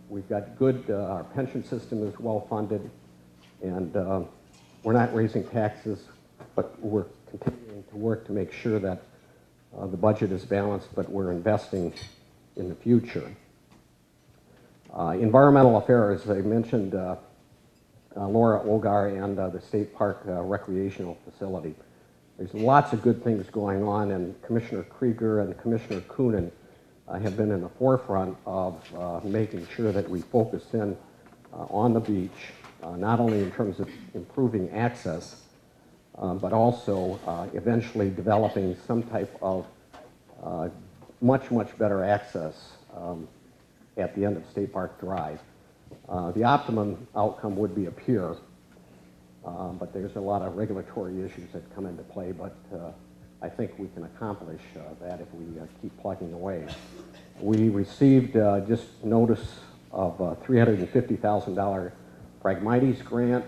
we've got good, our pension system is well funded. And we're not raising taxes, but we're continuing to work to make sure that the budget is balanced, but we're investing in the future. Environmental affairs, I mentioned Laura Ogar and the State Park Recreational Facility. There's lots of good things going on, and Commissioner Krieger and Commissioner Coonan have been in the forefront of making sure that we focus in on the beach, not only in terms of improving access, but also eventually developing some type of much better access at the end of State Park Drive. The optimum outcome would be a pier, but there's a lot of regulatory issues that come into play, but I think we can accomplish that if we keep plugging away. We received just notice of a $350,000 Phragmites grant,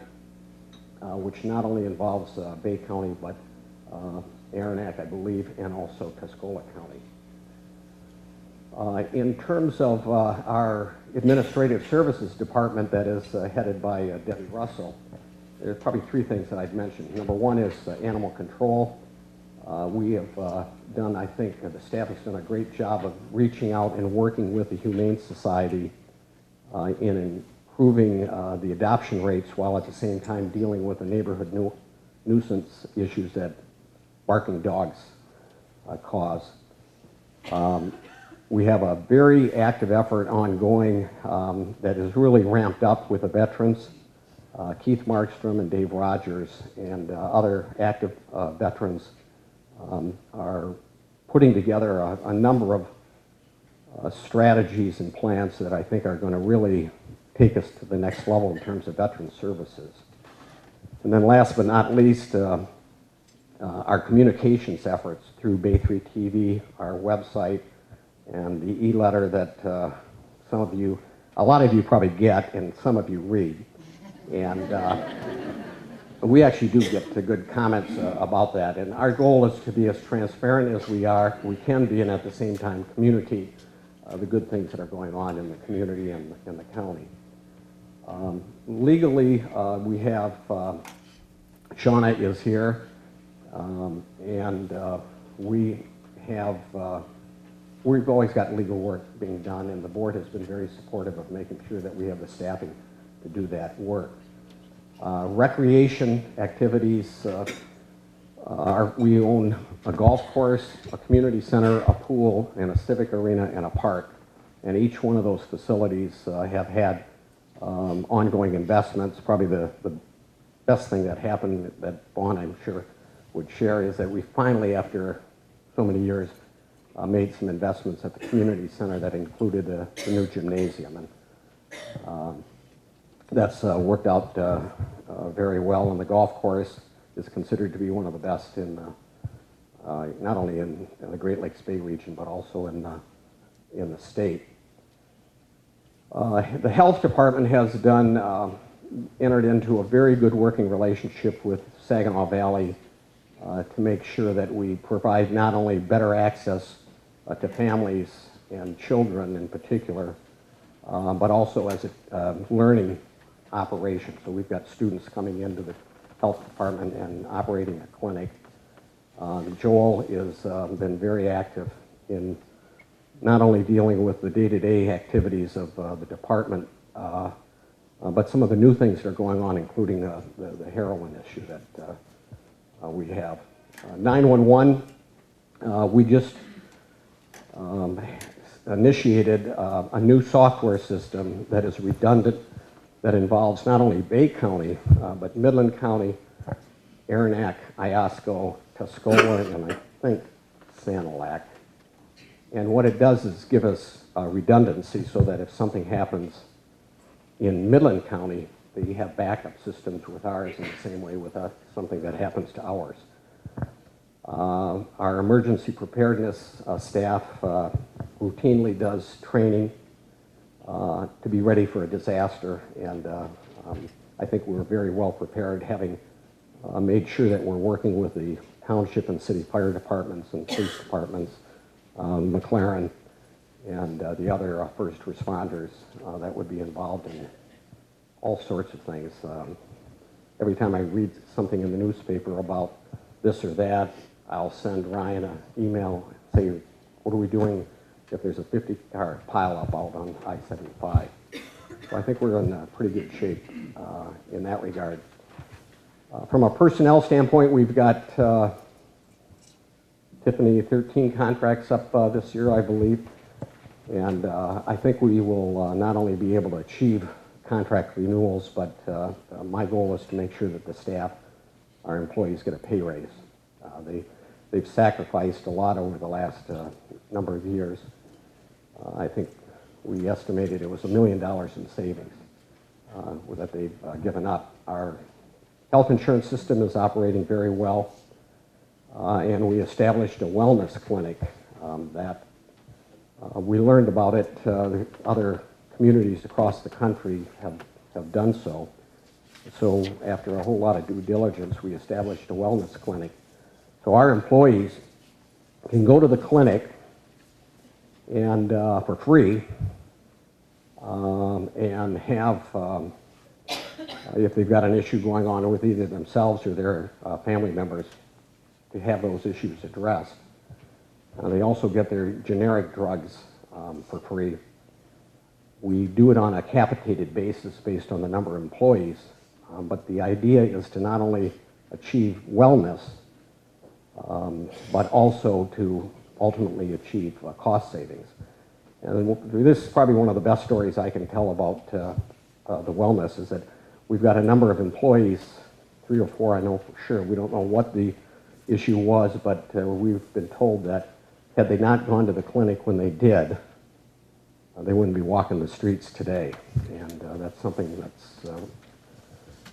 which not only involves Bay County, but Aranac, I believe, and also Tuscola County. In terms of our Administrative Services Department that is headed by Debbie Russell, there's probably 3 things that I'd mention. Number 1 is animal control. We have done, I think, the staff has done a great job of reaching out and working with the Humane Society in improving the adoption rates while at the same time dealing with the neighborhood nuisance issues that barking dogs cause. We have a very active effort ongoing that is really ramped up with the veterans. Keith Markstrom and Dave Rogers and other active veterans are putting together a number of strategies and plans that I think are going to really take us to the next level in terms of veteran services. And then last but not least, our communications efforts through Bay 3 TV, our website, and the e-letter that a lot of you probably get and some of you read. And we actually do get good comments about that. And our goal is to be as transparent as we can be, and at the same time communicate the good things that are going on in the community and in the county. Legally, we have, Shauna is here, and we've always got legal work being done, and the board has been very supportive of making sure that we have the staffing to do that work. Recreation activities, we own a golf course, a community center, a pool, and a civic arena and a park. And each one of those facilities have had ongoing investments. Probably the best thing that happened that Vaughn, I'm sure, would share is that we finally, after so many years, made some investments at the community center that included the new gymnasium. And that's worked out very well, and the golf course is considered to be one of the best in not only in the Great Lakes Bay region, but also in the state. The health department has entered into a very good working relationship with Saginaw Valley to make sure that we provide not only better access to families and children in particular, but also as a learning operation. So we've got students coming into the health department and operating a clinic. Joel has been very active in not only dealing with the day-to-day activities of the department, but some of the new things that are going on, including the heroin issue that we have. 911, we just initiated a new software system that is redundant, that involves not only Bay County, but Midland County, Aranac, Iosco, Tuscola, and I think Sanilac. And what it does is give us redundancy so that if something happens in Midland County, they have backup systems with ours in the same way with something that happens to ours. Our emergency preparedness staff routinely does training to be ready for a disaster, and I think we're very well prepared, having made sure that we're working with the township and city fire departments and police departments, McLaren, and the other first responders that would be involved in all sorts of things. Every time I read something in the newspaper about this or that, I'll send Ryan an email, say, what are we doing if there's a 50-car pileup out on I-75? So I think we're in pretty good shape in that regard. From a personnel standpoint, we've got Tiffany 13 contracts up this year, I believe. And I think we will not only be able to achieve contract renewals, but my goal is to make sure that the staff, our employees, get a pay raise. They've sacrificed a lot over the last number of years. I think we estimated it was $1 million in savings that they've given up. Our health insurance system is operating very well, and we established a wellness clinic that we learned about it. Other communities across the country have done so. So after a whole lot of due diligence, we established a wellness clinic. So our employees can go to the clinic and for free and have, if they've got an issue going on with either themselves or their family members, to have those issues addressed. They also get their generic drugs for free. We do it on a capitated basis based on the number of employees, but the idea is to not only achieve wellness, but also to ultimately achieve cost savings. And this is probably one of the best stories I can tell about the wellness, is that we've got a number of employees, 3 or 4 I know for sure. We don't know what the issue was, but we've been told that had they not gone to the clinic when they did, they wouldn't be walking the streets today. And that's something that's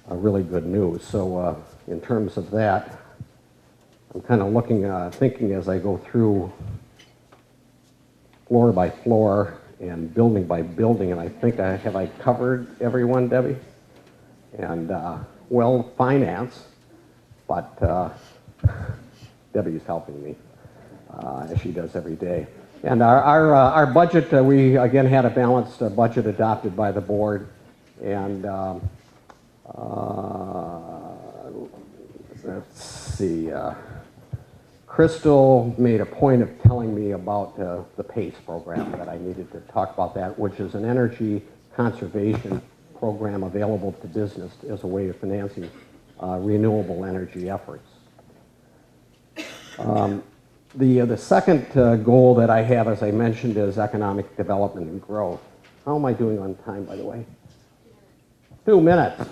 really good news. So in terms of that, I'm kind of looking, thinking as I go through floor by floor and building by building, and I think have I covered everyone, Debbie? And well, finance, but Debbie's helping me as she does every day. And our budget, we again had a balanced budget adopted by the board, and let's see. Crystal made a point of telling me about the PACE program, that I needed to talk about that, which is an energy conservation program available to business as a way of financing renewable energy efforts. The second goal that I have, as I mentioned, is economic development and growth. How am I doing on time, by the way? 2 minutes.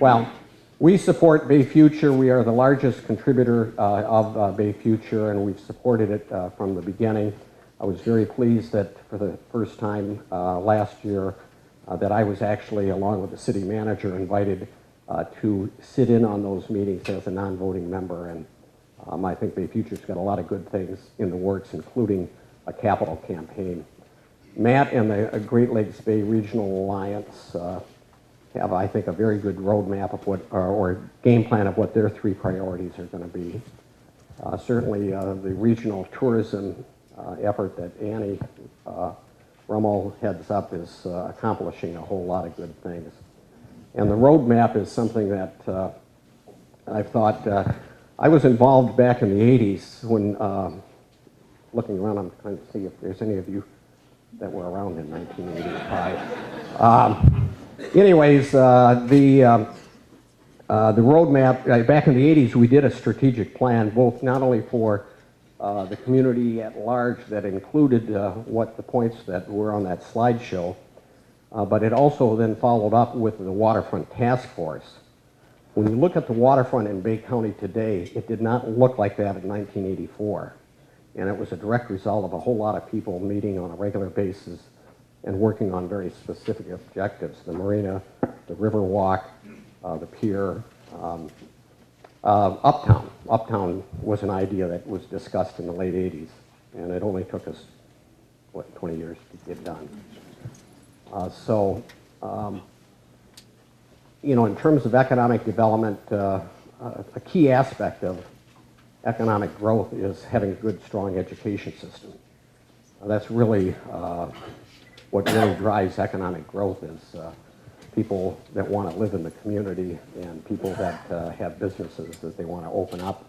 Well, we support Bay Future. We are the largest contributor of Bay Future, and we've supported it from the beginning. I was very pleased that for the first time last year, that I was actually, along with the city manager, invited to sit in on those meetings as a non-voting member. And I think Bay Future's got a lot of good things in the works, including a capital campaign. Matt and the Great Lakes Bay Regional Alliance have, I think, a very good roadmap of what, or game plan of what their 3 priorities are going to be. Certainly, the regional tourism effort that Annie Rummel heads up is accomplishing a whole lot of good things. And the roadmap is something that I've thought, I was involved back in the 80s when, looking around, I'm trying to see if there's any of you that were around in 1985. Anyways, the roadmap, back in the 80s, we did a strategic plan, both not only for the community at large that included what the points that were on that slideshow, but it also then followed up with the Waterfront Task Force. When you look at the waterfront in Bay County today, it did not look like that in 1984. And it was a direct result of a whole lot of people meeting on a regular basis and working on very specific objectives. The marina, the river walk, the pier, Uptown. Uptown was an idea that was discussed in the late 80s, and it only took us, what, 20 years to get done. You know, in terms of economic development, a key aspect of economic growth is having a good, strong education system. That's really what really drives economic growth is people that want to live in the community and people that have businesses that they want to open up.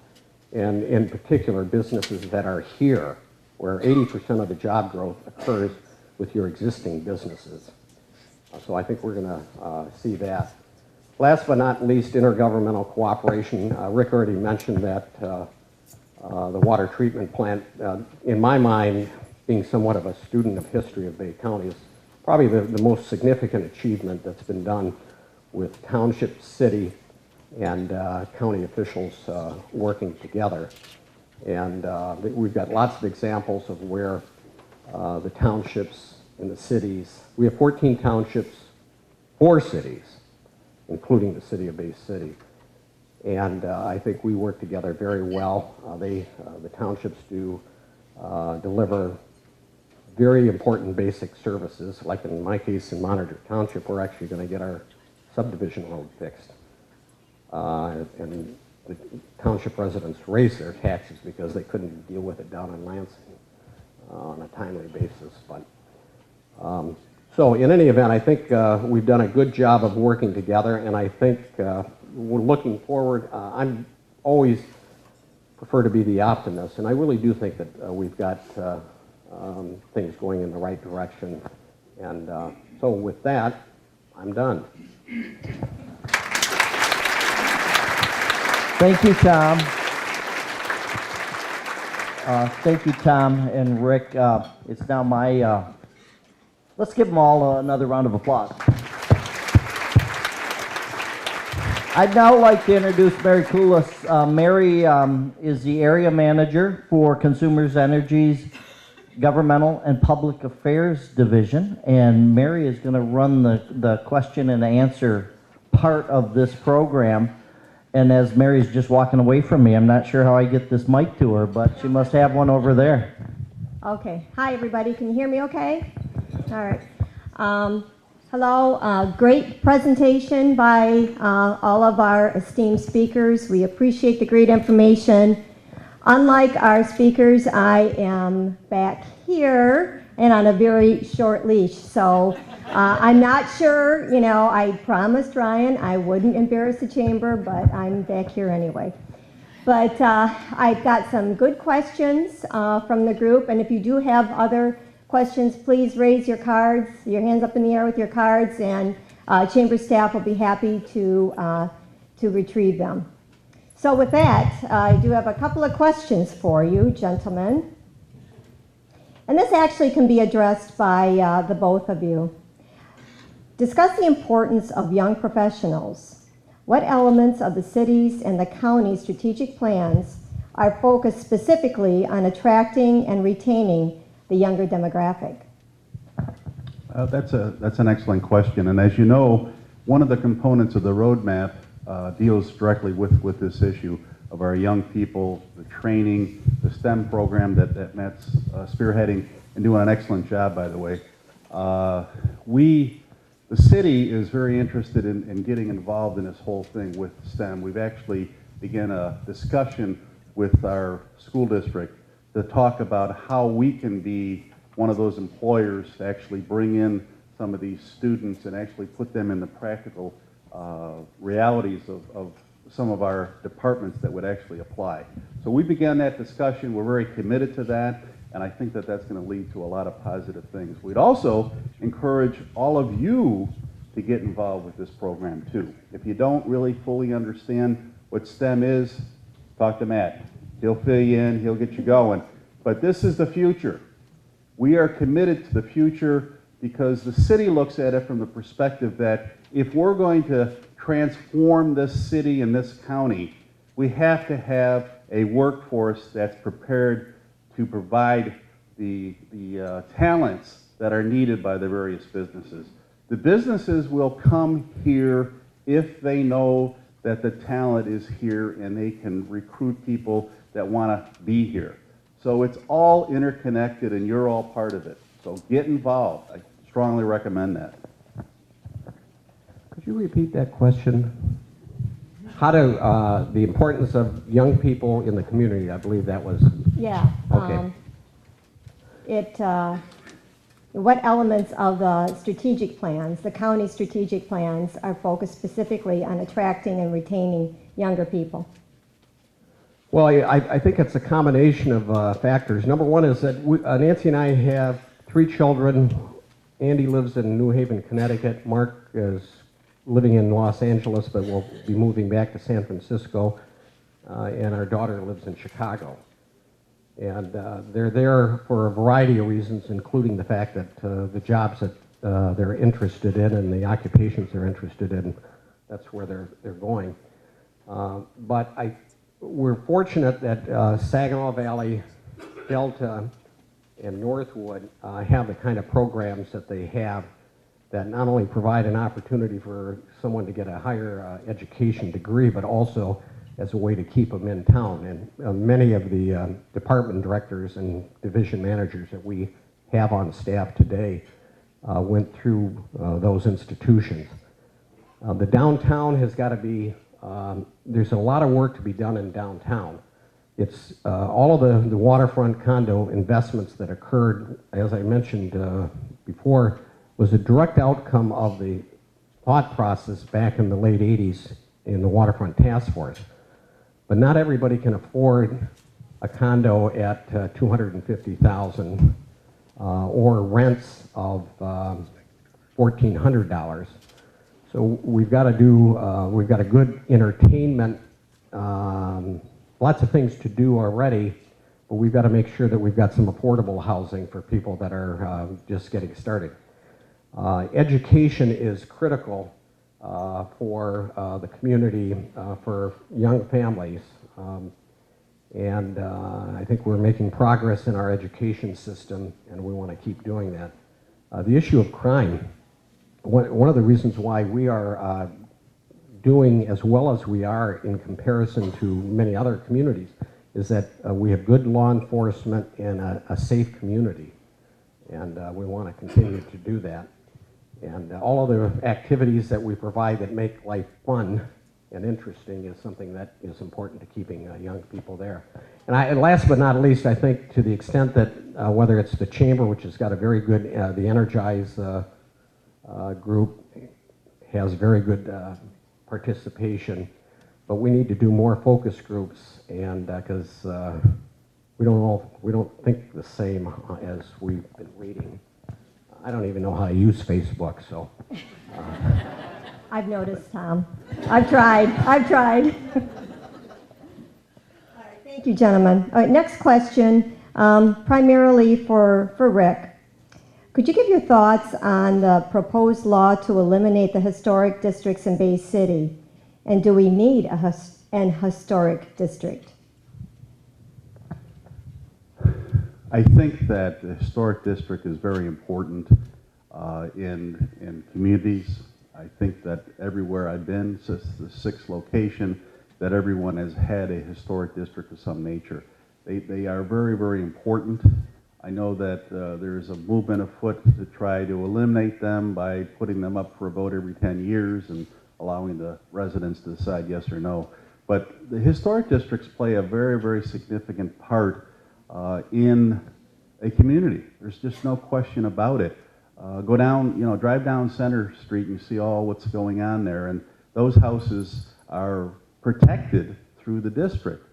And in particular, businesses that are here, where 80% of the job growth occurs with your existing businesses. So I think we're going to see that. Last but not least, intergovernmental cooperation. Rick already mentioned that the water treatment plant, in my mind, being somewhat of a student of history of Bay County, is probably the most significant achievement that's been done with township, city, and county officials working together. And we've got lots of examples of where the townships and the cities, we have 14 townships, 4 cities, including the city of Bay City. And I think we work together very well. The townships do deliver very important basic services. Like in my case in Monitor Township, we're actually going to get our subdivision road fixed. And the township residents raised their taxes because they couldn't deal with it down in Lansing on a timely basis. But so in any event, I think we've done a good job of working together, and I think we're looking forward. I'm always prefer to be the optimist, and I really do think that we've got things going in the right direction. And so with that, I'm done. Thank you, Tom. Thank you, Tom and Rick. It's now my, let's give them all another round of applause. I'd now like to introduce Mary Koulis. Mary is the area manager for Consumers Energy's Governmental and Public Affairs Division, and Mary is going to run the question and answer part of this program. And as Mary's just walking away from me, I'm not sure how I get this mic to her, but she must have one over there. Okay. Hi, everybody. Can you hear me okay? All right. Hello. Great presentation by all of our esteemed speakers. We appreciate the great information. Unlike our speakers, I am back here and on a very short leash. So I'm not sure, you know, I promised Ryan I wouldn't embarrass the chamber, but I'm back here anyway. But I've got some good questions from the group, and if you do have other questions, please raise your cards, your hands up in the air with your cards, and chamber staff will be happy to retrieve them. So with that, I do have a couple of questions for you, gentlemen. And this actually can be addressed by the both of you. Discuss the importance of young professionals. What elements of the city's and the county's strategic plans are focused specifically on attracting and retaining the younger demographic? That's an excellent question. And as you know, one of the components of the roadmap deals directly with this issue of our young people, the training, the STEM program that Matt's spearheading and doing an excellent job, by the way. The city is very interested in getting involved in this whole thing with STEM. We've actually begun a discussion with our school district to talk about how we can be one of those employers to actually bring in some of these students and actually put them in the practical realities of some of our departments that would actually apply. So we began that discussion. We're very committed to that, and I think that that's going to lead to a lot of positive things. We'd also encourage all of you to get involved with this program too. If you don't really fully understand what STEM is, talk to Matt. He'll fill you in, he'll get you going. But this is the future. We are committed to the future because the city looks at it from the perspective that if we're going to transform this city and this county, we have to have a workforce that's prepared to provide the talents that are needed by the various businesses. The businesses will come here if they know that the talent is here and they can recruit people that want to be here. So it's all interconnected and you're all part of it. So get involved. I strongly recommend that. Could you repeat that question? How do, the importance of young people in the community, I believe that was. Yeah. Okay. What elements of the strategic plans, the county strategic plans, are focused specifically on attracting and retaining younger people? Well, I think it's a combination of factors. Number one is that Nancy and I have 3 children. Andy lives in New Haven, Connecticut. Mark is living in Los Angeles, but will be moving back to San Francisco. And our daughter lives in Chicago. And they're there for a variety of reasons, including the fact that the jobs that they're interested in and the occupations they're interested in, that's where they're going. But we're fortunate that Saginaw Valley, Delta, and Northwood have the kind of programs that they have that not only provide an opportunity for someone to get a higher education degree, but also as a way to keep them in town. And many of the department directors and division managers that we have on staff today went through those institutions. The downtown has got to be, there's a lot of work to be done in downtown. It's all of the waterfront condo investments that occurred, as I mentioned before, was a direct outcome of the thought process back in the late 80s in the Waterfront Task Force. But not everybody can afford a condo at $250,000 or rents of $1,400. So we've got to do, we've got a good entertainment, lots of things to do already, but we've got to make sure that we've got some affordable housing for people that are just getting started. Education is critical for the community, for young families, and I think we're making progress in our education system, and we want to keep doing that. The issue of crime, one of the reasons why we are doing as well as we are in comparison to many other communities is that we have good law enforcement and a safe community, and we want to continue to do that. And all of the activities that we provide that make life fun and interesting is something that is important to keeping young people there. And last but not least, I think to the extent that whether it's the Chamber, which has got a very good, the Energize group has very good participation, but we need to do more focus groups, and because we don't think the same as we've been reading. I don't even know how to use Facebook, so. I've noticed, Tom. I've tried. All right, thank you, gentlemen. All right, next question, primarily for Rick. Could you give your thoughts on the proposed law to eliminate the historic districts in Bay City? And do we need an historic district? I think that the historic district is very important. in communities. I think that everywhere I've been, since the sixth location, that everyone has had a historic district of some nature. They are very, very important. I know that there is a movement afoot to try to eliminate them by putting them up for a vote every 10 years and allowing the residents to decide yes or no. But the historic districts play a very, very significant part in a community. There's just no question about it. Go down, drive down Center Street and you see all what's going on there, and those houses are protected through the district.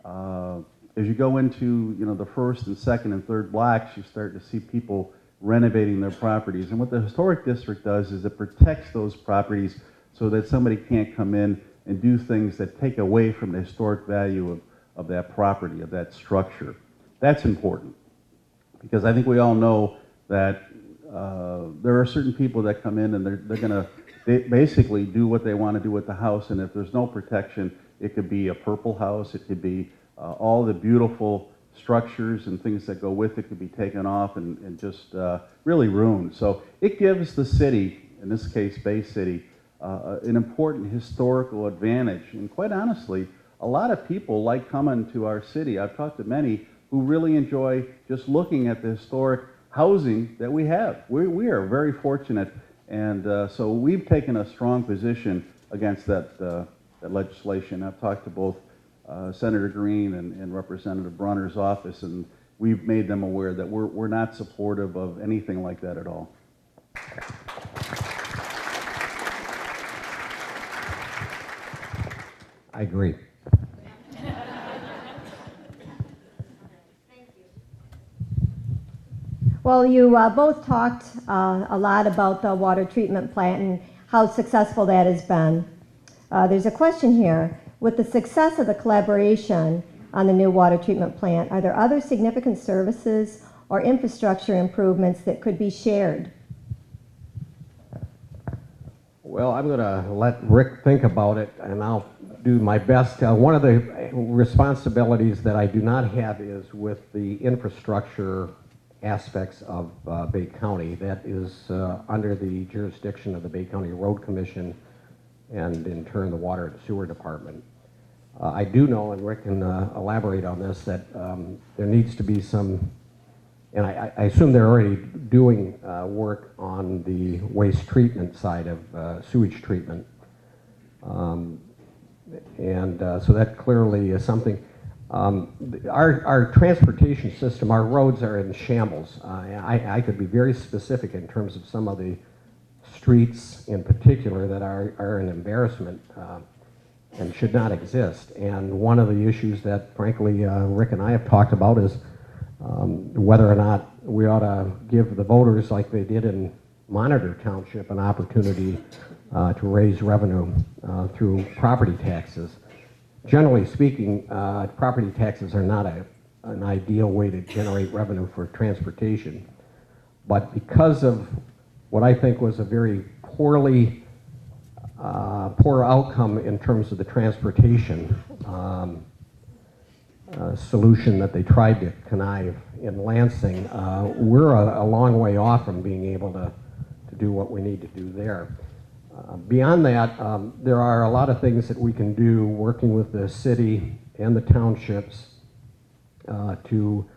As you go into, the first and second and third blocks, you start to see people renovating their properties. And what the historic district does is it protects those properties so that somebody can't come in and do things that take away from the historic value of that property, of that structure. That's important, because I think we all know that there are certain people that come in and they're going to basically do what they want to do with the house, and if there's no protection, it could be a purple house, it could be all the beautiful structures and things that go with it could be taken off and just really ruined. So it gives the city, in this case Bay City, an important historical advantage. And quite honestly, a lot of people like coming to our city. I've talked to many who really enjoy just looking at the historic housing that we have. We are very fortunate, and so we've taken a strong position against that legislation. I've talked to both Senator Green and Representative Brunner's office, and we've made them aware that we're not supportive of anything like that at all. I agree. Well, you both talked a lot about the water treatment plant and how successful that has been. There's a question here. With the success of the collaboration on the new water treatment plant, are there other significant services or infrastructure improvements that could be shared? Well, I'm going to let Rick think about it, and I'll do my best. One of the responsibilities that I do not have is with the infrastructure aspects of Bay County. That is under the jurisdiction of the Bay County Road Commission and in turn the Water and Sewer Department. I do know, and Rick can elaborate on this, that there needs to be some, and I assume they're already doing work on the waste treatment side of sewage treatment. So that clearly is something. Our transportation system, our roads are in shambles. I could be very specific in terms of some of the streets in particular that are an embarrassment and should not exist. And one of the issues that, frankly, Rick and I have talked about is whether or not we ought to give the voters, like they did in Monitor Township, an opportunity to raise revenue through property taxes. Generally speaking, property taxes are not an ideal way to generate revenue for transportation. But because of what I think was a very poor outcome in terms of the transportation solution that they tried to connive in Lansing, we're a long way off from being able to do what we need to do there. Beyond that, there are a lot of things that we can do working with the city and the townships to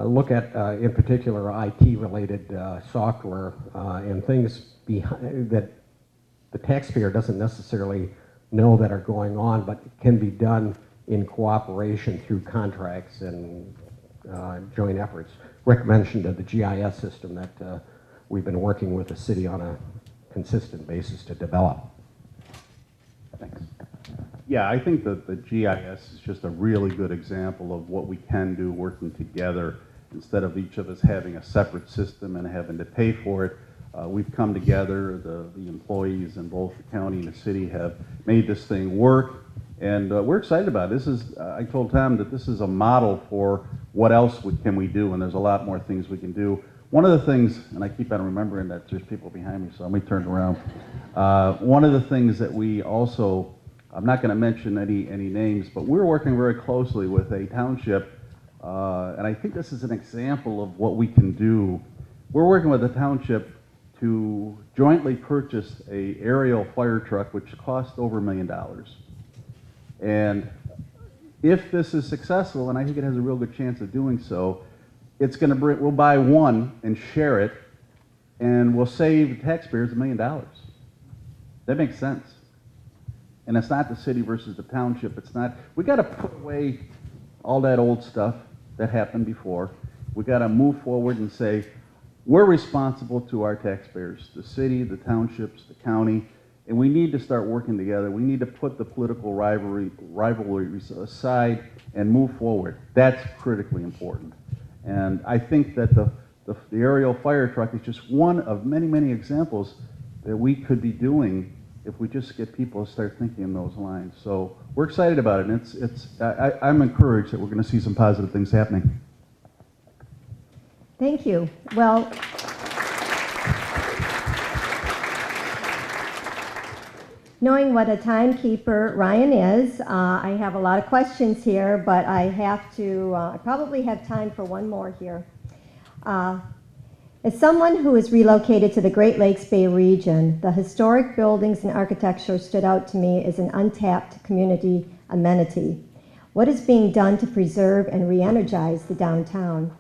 look at, in particular, IT-related software and things that the taxpayer doesn't necessarily know that are going on, but can be done in cooperation through contracts and joint efforts. Rick mentioned the GIS system that we've been working with the city on a consistent basis to develop. Thanks. Yeah, I think that the GIS is just a really good example of what we can do working together instead of each of us having a separate system and having to pay for it. We've come together, the employees in both the county and the city have made this thing work, and we're excited about it. This is, I told Tom that this is a model for what else can we do, and there's a lot more things we can do. One of the things, and I keep on remembering that there's people behind me, so let me turn around. One of the things that we also, I'm not going to mention any names, but we're working very closely with a township, and I think this is an example of what we can do. We're working with a township to jointly purchase a aerial fire truck, which cost over $1 million. And if this is successful, and I think it has a real good chance of doing so, it's going to bring, we'll buy one and share it, and we'll save taxpayers $1 million. That makes sense. And it's not the city versus the township. It's not, we got to put away all that old stuff that happened before. We got to move forward and say, we're responsible to our taxpayers, the city, the townships, the county, and we need to start working together. We need to put the political rivalries aside and move forward. That's critically important. And I think that the aerial fire truck is just one of many, many examples that we could be doing if we just get people to start thinking in those lines. So we're excited about it, and I'm encouraged that we're going to see some positive things happening. Thank you. Well, knowing what a timekeeper Ryan is, I have a lot of questions here, but I have to, I probably have time for one more here. As someone who is relocated to the Great Lakes Bay region, the historic buildings and architecture stood out to me as an untapped community amenity. What is being done to preserve and re-energize the downtown?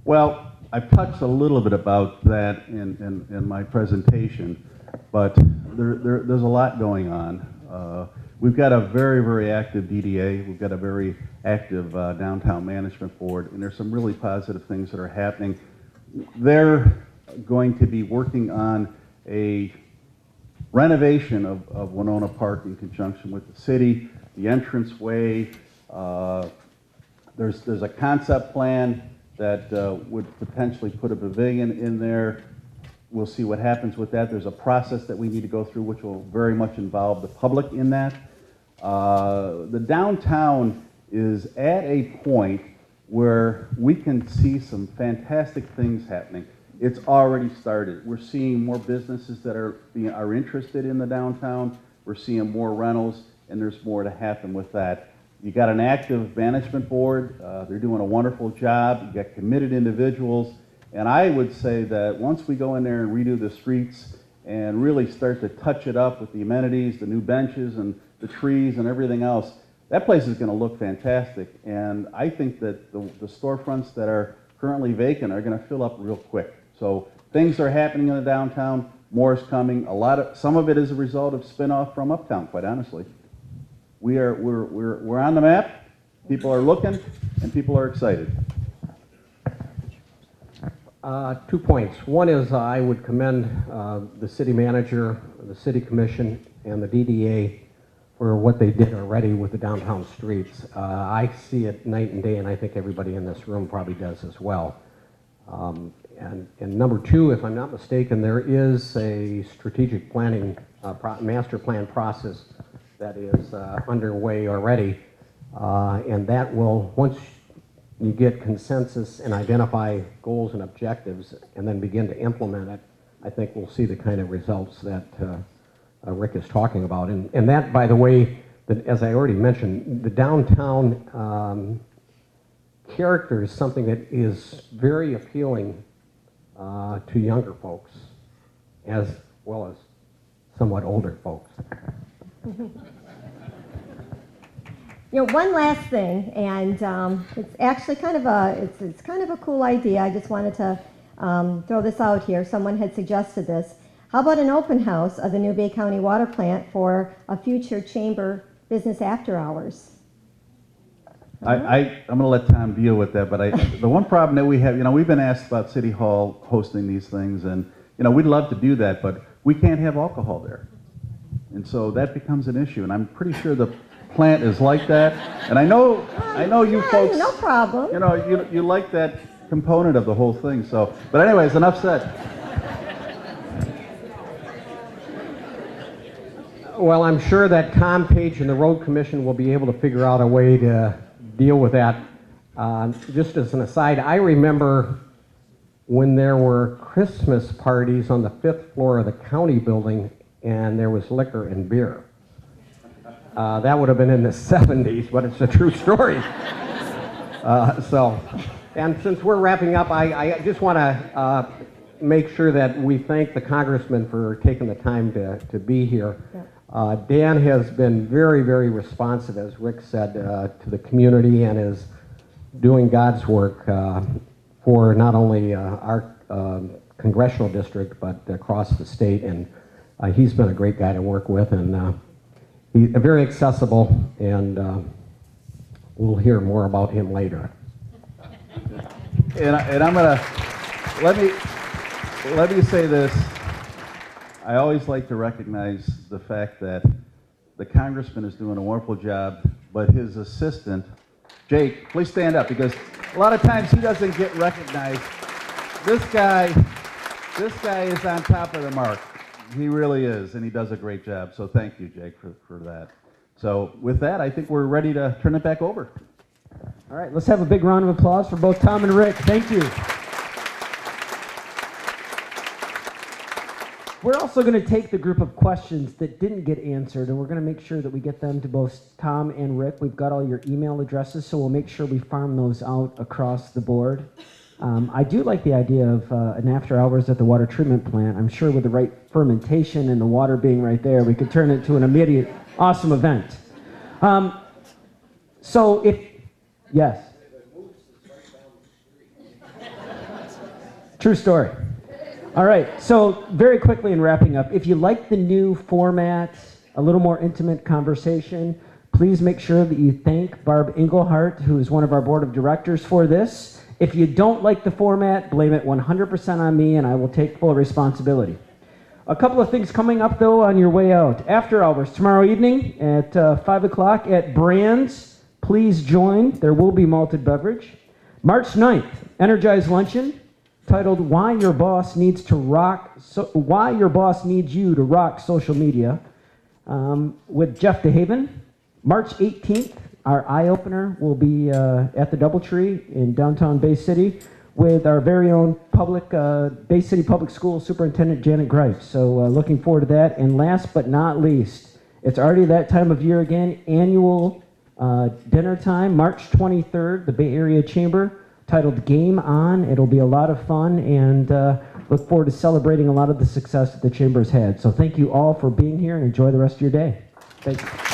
Well, I've touched a little bit about that in my presentation, but there's a lot going on. We've got a very, very active DDA. We've got a very active downtown management board, and there's some really positive things that are happening. They're going to be working on a renovation of Winona Park in conjunction with the city, the entranceway. There's a concept plan that would potentially put a pavilion in there. We'll see what happens with that. There's a process that we need to go through which will very much involve the public in that. The downtown is at a point where we can see some fantastic things happening. It's already started. We're seeing more businesses that are interested in the downtown. We're seeing more rentals, and there's more to happen with that. You got an active management board. They're doing a wonderful job. You got committed individuals. And I would say that once we go in there and redo the streets and really start to touch it up with the amenities, the new benches and the trees and everything else, that place is going to look fantastic. And I think that the storefronts that are currently vacant are going to fill up real quick. So things are happening in the downtown. More is coming. Some of it is a result of spinoff from Uptown, quite honestly. We're on the map. People are looking, and people are excited. 2 points. One is I would commend the city manager, the city commission, and the DDA for what they did already with the downtown streets. I see it night and day, and I think everybody in this room probably does as well. And number two, if I'm not mistaken, there is a strategic planning, master plan process that is underway already, and that will, once you get consensus and identify goals and objectives and then begin to implement it, I think we'll see the kind of results that Rick is talking about. And that, by the way, as I already mentioned, the downtown character is something that is very appealing to younger folks as well as somewhat older folks. You know, one last thing, and it's actually kind of a cool idea. I just wanted to throw this out here. Someone had suggested this. How about an open house of the new Bay County water plant for a future chamber business after hours? I'm going to let Tom deal with that, but the one problem that we have, we've been asked about City Hall hosting these things, and we'd love to do that, but we can't have alcohol there, and so that becomes an issue. And I'm pretty sure the plant is like that, and I know you folks. No problem. You like that component of the whole thing. So, but anyways, enough said. Well, I'm sure that Tom Page and the Road Commission will be able to figure out a way to deal with that. Just as an aside, I remember when there were Christmas parties on the 5th floor of the county building and there was liquor and beer. That would have been in the 70s, but it's a true story. And since we're wrapping up, I just want to make sure that we thank the congressman for taking the time to be here. Dan has been very, very responsive, as Rick said, to the community and is doing God's work for not only our congressional district, but across the state. And he's been a great guy to work with, and he's very accessible, and we'll hear more about him later. And I'm gonna, let me say this. I always like to recognize the fact that the congressman is doing a wonderful job, but his assistant, Jake, please stand up, because a lot of times he doesn't get recognized. This guy is on top of the mark. He really is, and he does a great job. So thank you, Jake, for that. So with that, I think we're ready to turn it back over. All right, let's have a big round of applause for both Tom and Rick. Thank you. We're also going to take the group of questions that didn't get answered, and we're going to make sure that we get them to both Tom and Rick. We've got all your email addresses, so we'll make sure we farm those out across the board. I do like the idea of an after hours at the water treatment plant. I'm sure with the right fermentation and the water being right there, we could turn it to an immediate awesome event. So if, yes. True story. All right, so very quickly in wrapping up, if you like the new format, a little more intimate conversation, please make sure that you thank Barb Englehart, who is one of our board of directors, for this. If you don't like the format, blame it 100% on me, and I will take full responsibility. A couple of things coming up, though, on your way out. After hours, tomorrow evening at 5 o'clock at Brands. Please join. There will be malted beverage. March 9th, Energize Luncheon, titled Why Your Boss Needs you to Rock Social Media, with Jeff DeHaven. March 18th, our eye-opener will be at the Doubletree in downtown Bay City with our very own Bay City Public School Superintendent Janet Greif. So looking forward to that. And last but not least, it's already that time of year again, annual dinner time, March 23rd, the Bay Area Chamber, titled Game On. It'll be a lot of fun, and look forward to celebrating a lot of the success that the Chamber's had. So thank you all for being here, and enjoy the rest of your day. Thank you.